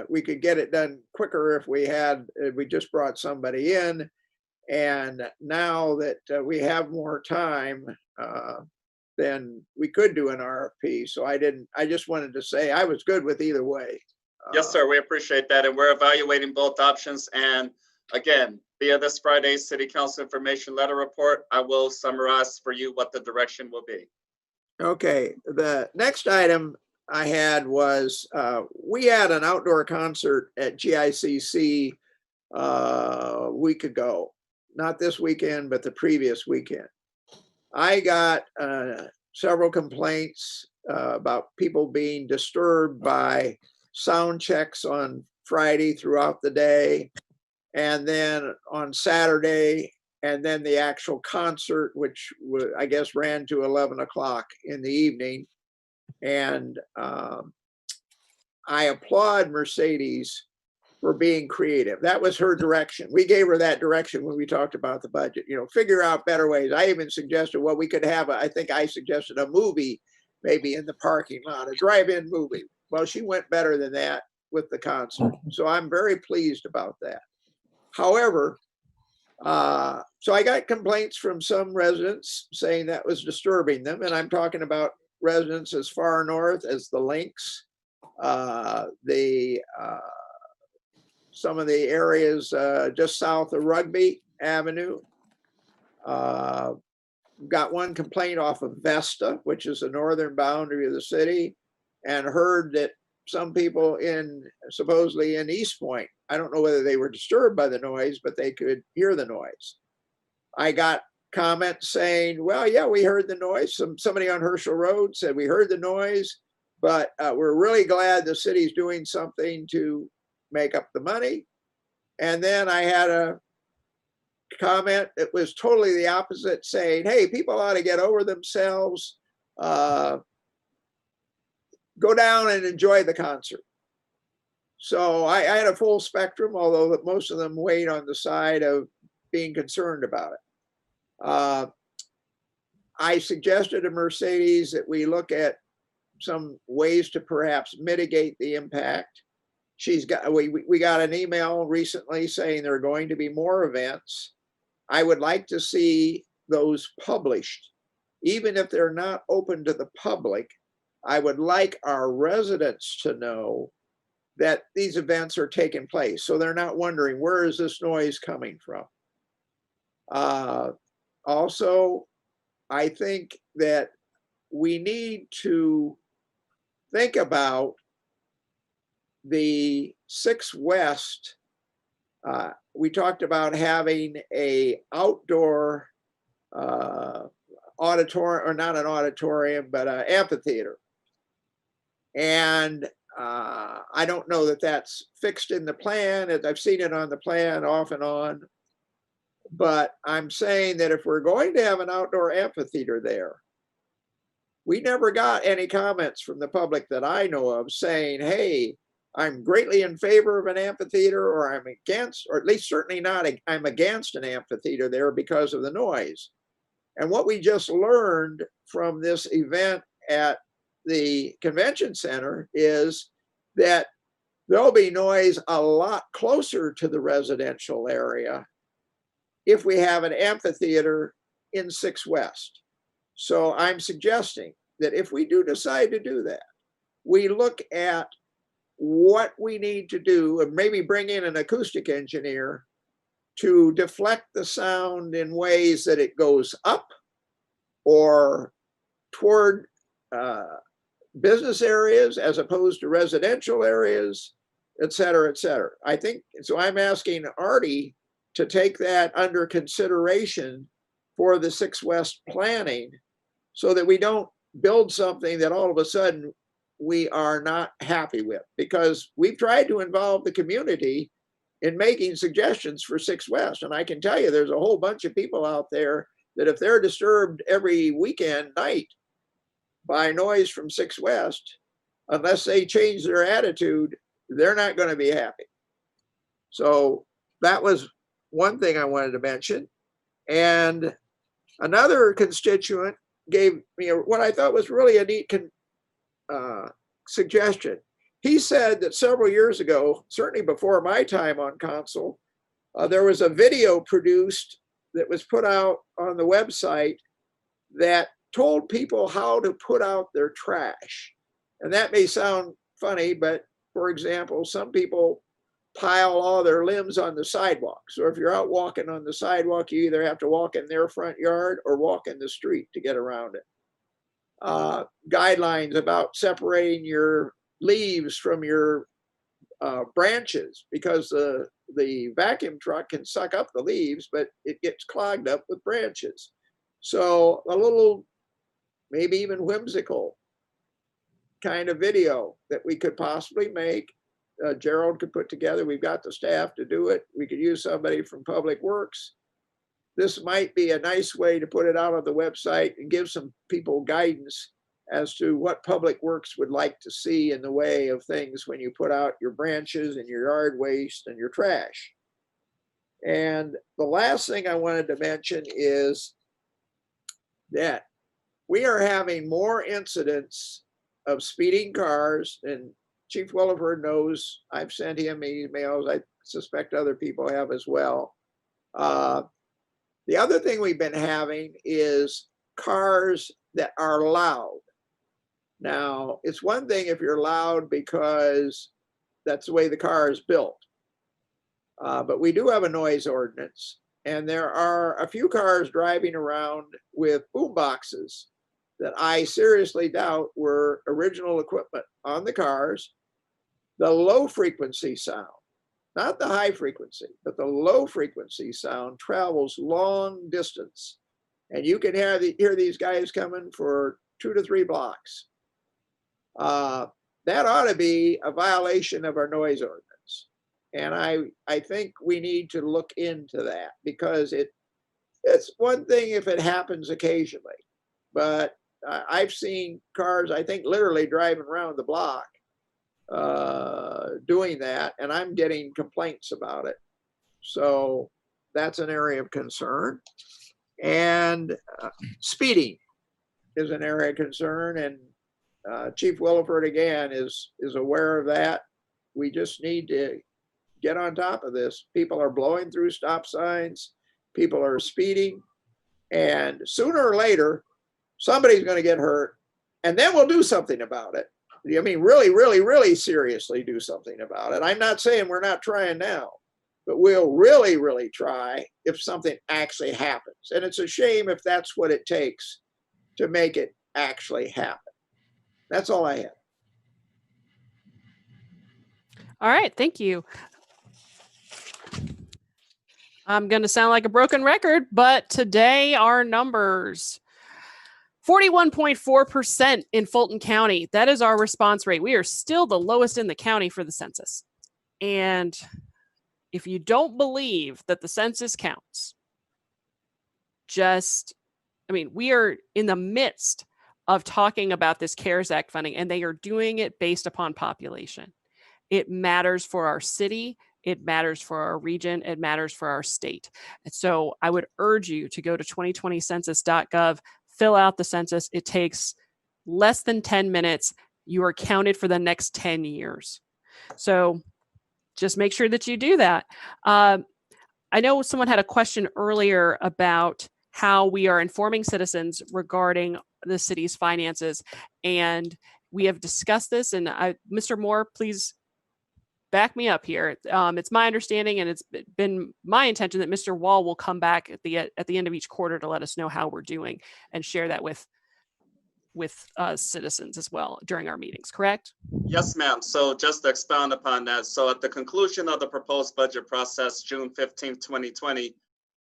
we could get it done quicker if we just brought somebody in. And now that we have more time, then we could do an RFP. So I just wanted to say I was good with either way. Yes, sir. We appreciate that. And we're evaluating both options. And again, via this Friday's City Council information letter report, I will summarize for you what the direction will be. Okay. The next item I had was we had an outdoor concert at GICC a week ago. Not this weekend, but the previous weekend. I got several complaints about people being disturbed by sound checks on Friday throughout the day, and then on Saturday, and then the actual concert, which I guess ran to 11 o'clock in the evening. And I applaud Mercedes for being creative. That was her direction. We gave her that direction when we talked about the budget, figure out better ways. I even suggested, well, we could have, I think I suggested a movie, maybe in the parking lot, a drive-in movie. Well, she went better than that with the concert. So I'm very pleased about that. However, so I got complaints from some residents saying that was disturbing them. And I'm talking about residents as far north as the Links, some of the areas just south of Rugby Avenue. Got one complaint off of Vesta, which is the northern boundary of the city, and heard that some people supposedly in East Point, I don't know whether they were disturbed by the noise, but they could hear the noise. I got comments saying, well, yeah, we heard the noise. Somebody on Herschel Road said we heard the noise, but we're really glad the city's doing something to make up the money. And then I had a comment that was totally the opposite, saying, hey, people ought to get over themselves, go down and enjoy the concert. So I had a full spectrum, although most of them weighed on the side of being concerned about it. I suggested to Mercedes that we look at some ways to perhaps mitigate the impact. We got an email recently saying there are going to be more events. I would like to see those published, even if they're not open to the public. I would like our residents to know that these events are taking place, so they're not wondering, where is this noise coming from? Also, I think that we need to think about the 6 West. We talked about having a outdoor auditorium, or not an auditorium, but an amphitheater. And I don't know that that's fixed in the plan. I've seen it on the plan off and on. But I'm saying that if we're going to have an outdoor amphitheater there, we never got any comments from the public that I know of saying, hey, I'm greatly in favor of an amphitheater, or I'm against, or at least certainly not, I'm against an amphitheater there because of the noise. And what we just learned from this event at the convention center is that there'll be noise a lot closer to the residential area if we have an amphitheater in 6 West. So I'm suggesting that if we do decide to do that, we look at what we need to do and maybe bring in an acoustic engineer to deflect the sound in ways that it goes up or toward business areas as opposed to residential areas, et cetera, et cetera. I think, so I'm asking Artie to take that under consideration for the 6 West planning so that we don't build something that all of a sudden we are not happy with, because we've tried to involve the community in making suggestions for 6 West. And I can tell you there's a whole bunch of people out there that if they're disturbed every weekend night by noise from 6 West, unless they change their attitude, they're not going to be happy. So that was one thing I wanted to mention. And another constituent gave me what I thought was really a neat suggestion. He said that several years ago, certainly before my time on council, there was a video produced that was put out on the website that told people how to put out their trash. And that may sound funny, but for example, some people pile all their limbs on the sidewalk. So if you're out walking on the sidewalk, you either have to walk in their front yard or walk in the street to get around it. Guidelines about separating your leaves from your branches, because the vacuum truck can suck up the leaves, but it gets clogged up with branches. So a little, maybe even whimsical kind of video that we could possibly make. Gerald could put together. We've got the staff to do it. We could use somebody from Public Works. This might be a nice way to put it out on the website and give some people guidance as to what Public Works would like to see in the way of things when you put out your branches and your yard waste and your trash. And the last thing I wanted to mention is that we are having more incidents of speeding cars, and Chief Williford knows I've sent him emails. I suspect other people have as well. The other thing we've been having is cars that are loud. Now, it's one thing if you're loud because that's the way the car is built. But we do have a noise ordinance, and there are a few cars driving around with boom boxes that I seriously doubt were original equipment on the cars. The low frequency sound, not the high frequency, but the low frequency sound travels long distance. And you can hear these guys coming for 2 to 3 blocks. That ought to be a violation of our noise ordinance. And I think we need to look into that, because it's one thing if it happens occasionally, but I've seen cars, I think, literally driving around the block doing that, and I'm getting complaints about it. So that's an area of concern. And speeding is an area of concern, and Chief Williford again is aware of that. We just need to get on top of this. People are blowing through stop signs, people are speeding, and sooner or later somebody's going to get hurt, and then we'll do something about it. I mean, really, really, really seriously do something about it. I'm not saying we're not trying now, but we'll really, really try if something actually happens. And it's a shame if that's what it takes to make it actually happen. That's all I have. All right, thank you. I'm going to sound like a broken record, but today our numbers. 41.4% in Fulton County. That is our response rate. We are still the lowest in the county for the census. And if you don't believe that the census counts, we are in the midst of talking about this CARES Act funding, and they are doing it based upon population. It matters for our city. It matters for our region. It matters for our state. And so I would urge you to go to 2020census.gov, fill out the census. It takes less than 10 minutes. You are counted for the next 10 years. So just make sure that you do that. I know someone had a question earlier about how we are informing citizens regarding the city's finances. And we have discussed this. And Mr. Moore, please back me up here. It's my understanding, and it's been my intention that Mr. Wall will come back at the end of each quarter to let us know how we're doing and share that with citizens as well during our meetings, correct? Yes, ma'am. So just to expound upon that. So at the conclusion of the proposed budget process, June 15th, 2020,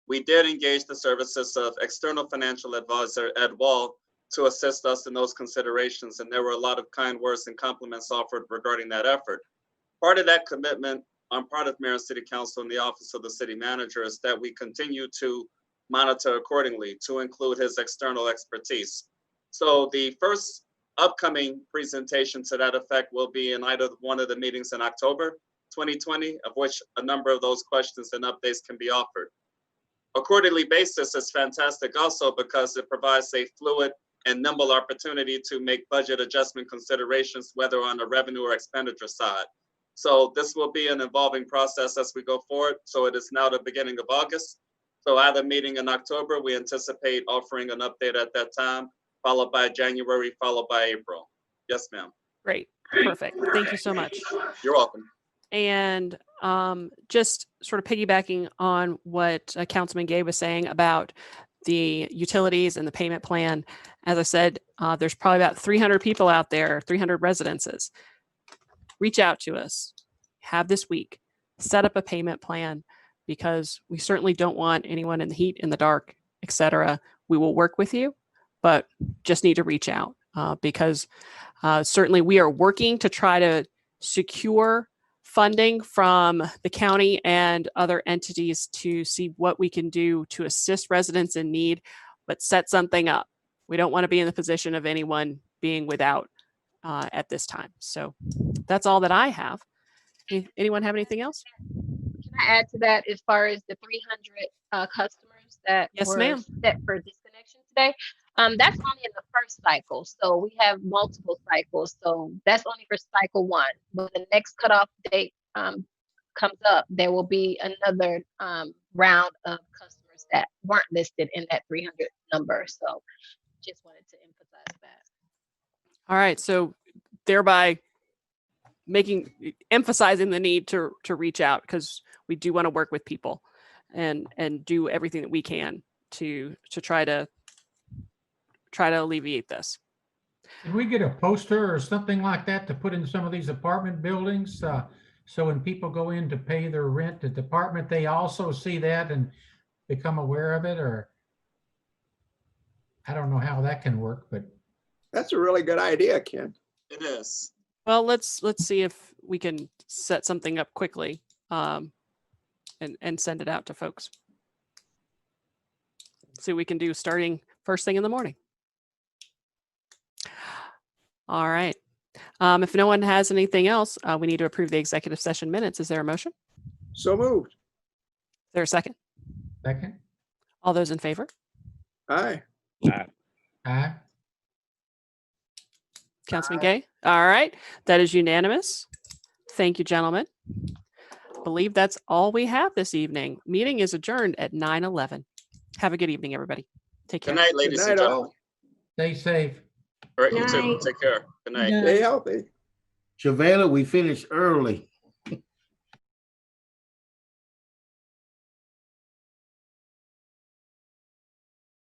we did engage the services of external financial advisor Ed Wall to assist us in those considerations. And there were a lot of kind words and compliments offered regarding that effort. Part of that commitment on part of Mayor and City Council and the Office of the City Manager is that we continue to monitor accordingly to include his external expertise. So the first upcoming presentation to that effect will be in either one of the meetings in October 2020, of which a number of those questions and updates can be offered. A quarterly basis is fantastic also because it provides a fluid and nimble opportunity to make budget adjustment considerations, whether on the revenue or expenditure side. So this will be an evolving process as we go forward. So it is now the beginning of August. So at a meeting in October, we anticipate offering an update at that time, followed by January, followed by April. Yes, ma'am. Great. Perfect. Thank you so much. You're welcome. And just sort of piggybacking on what Councilman Gay was saying about the utilities and the payment plan, as I said, there's probably about 300 people out there, 300 residences. Reach out to us. Have this week. Set up a payment plan, because we certainly don't want anyone in the heat, in the dark, etc. We will work with you, but just need to reach out because certainly we are working to try to secure funding from the county and other entities to see what we can do to assist residents in need, but set something up. We don't want to be in the position of anyone being without at this time. So that's all that I have. Anyone have anything else? Can I add to that as far as the 300 customers that Yes, were ma'am. set for disconnection today? That's only in the first cycle. So we have multiple cycles. So that's only for cycle one. When the next cutoff date comes up, there will be another round of customers that weren't listed in that 300 number. So just wanted to emphasize that. All right. So thereby emphasizing the need to reach out, because we do want to work with people and do everything that we can to try to alleviate this. Can we get a poster or something like that to put in some of these apartment buildings? So when people go in to pay their rent at the apartment, they also see that and become aware of it? Or I don't know how that can work, but That's a really good idea, Ken. It is. Well, let's see if we can set something up quickly and send it out to folks. See what we can do starting first thing in the morning. All right. If no one has anything else, we need to approve the executive session minutes. Is there a motion? So moved. Is there a second? second, All those in favor? Aye. aye. Councilman Gay? All right. That is unanimous. Thank you, gentlemen. I believe that's all we have this evening. Meeting is adjourned at 9:11. Have a good evening, everybody. Take care. Good night, ladies Good and night, gentlemen. all. Stay safe. All right, you Good too. night. Take care. Good night. Stay healthy. Chavela, we finished early.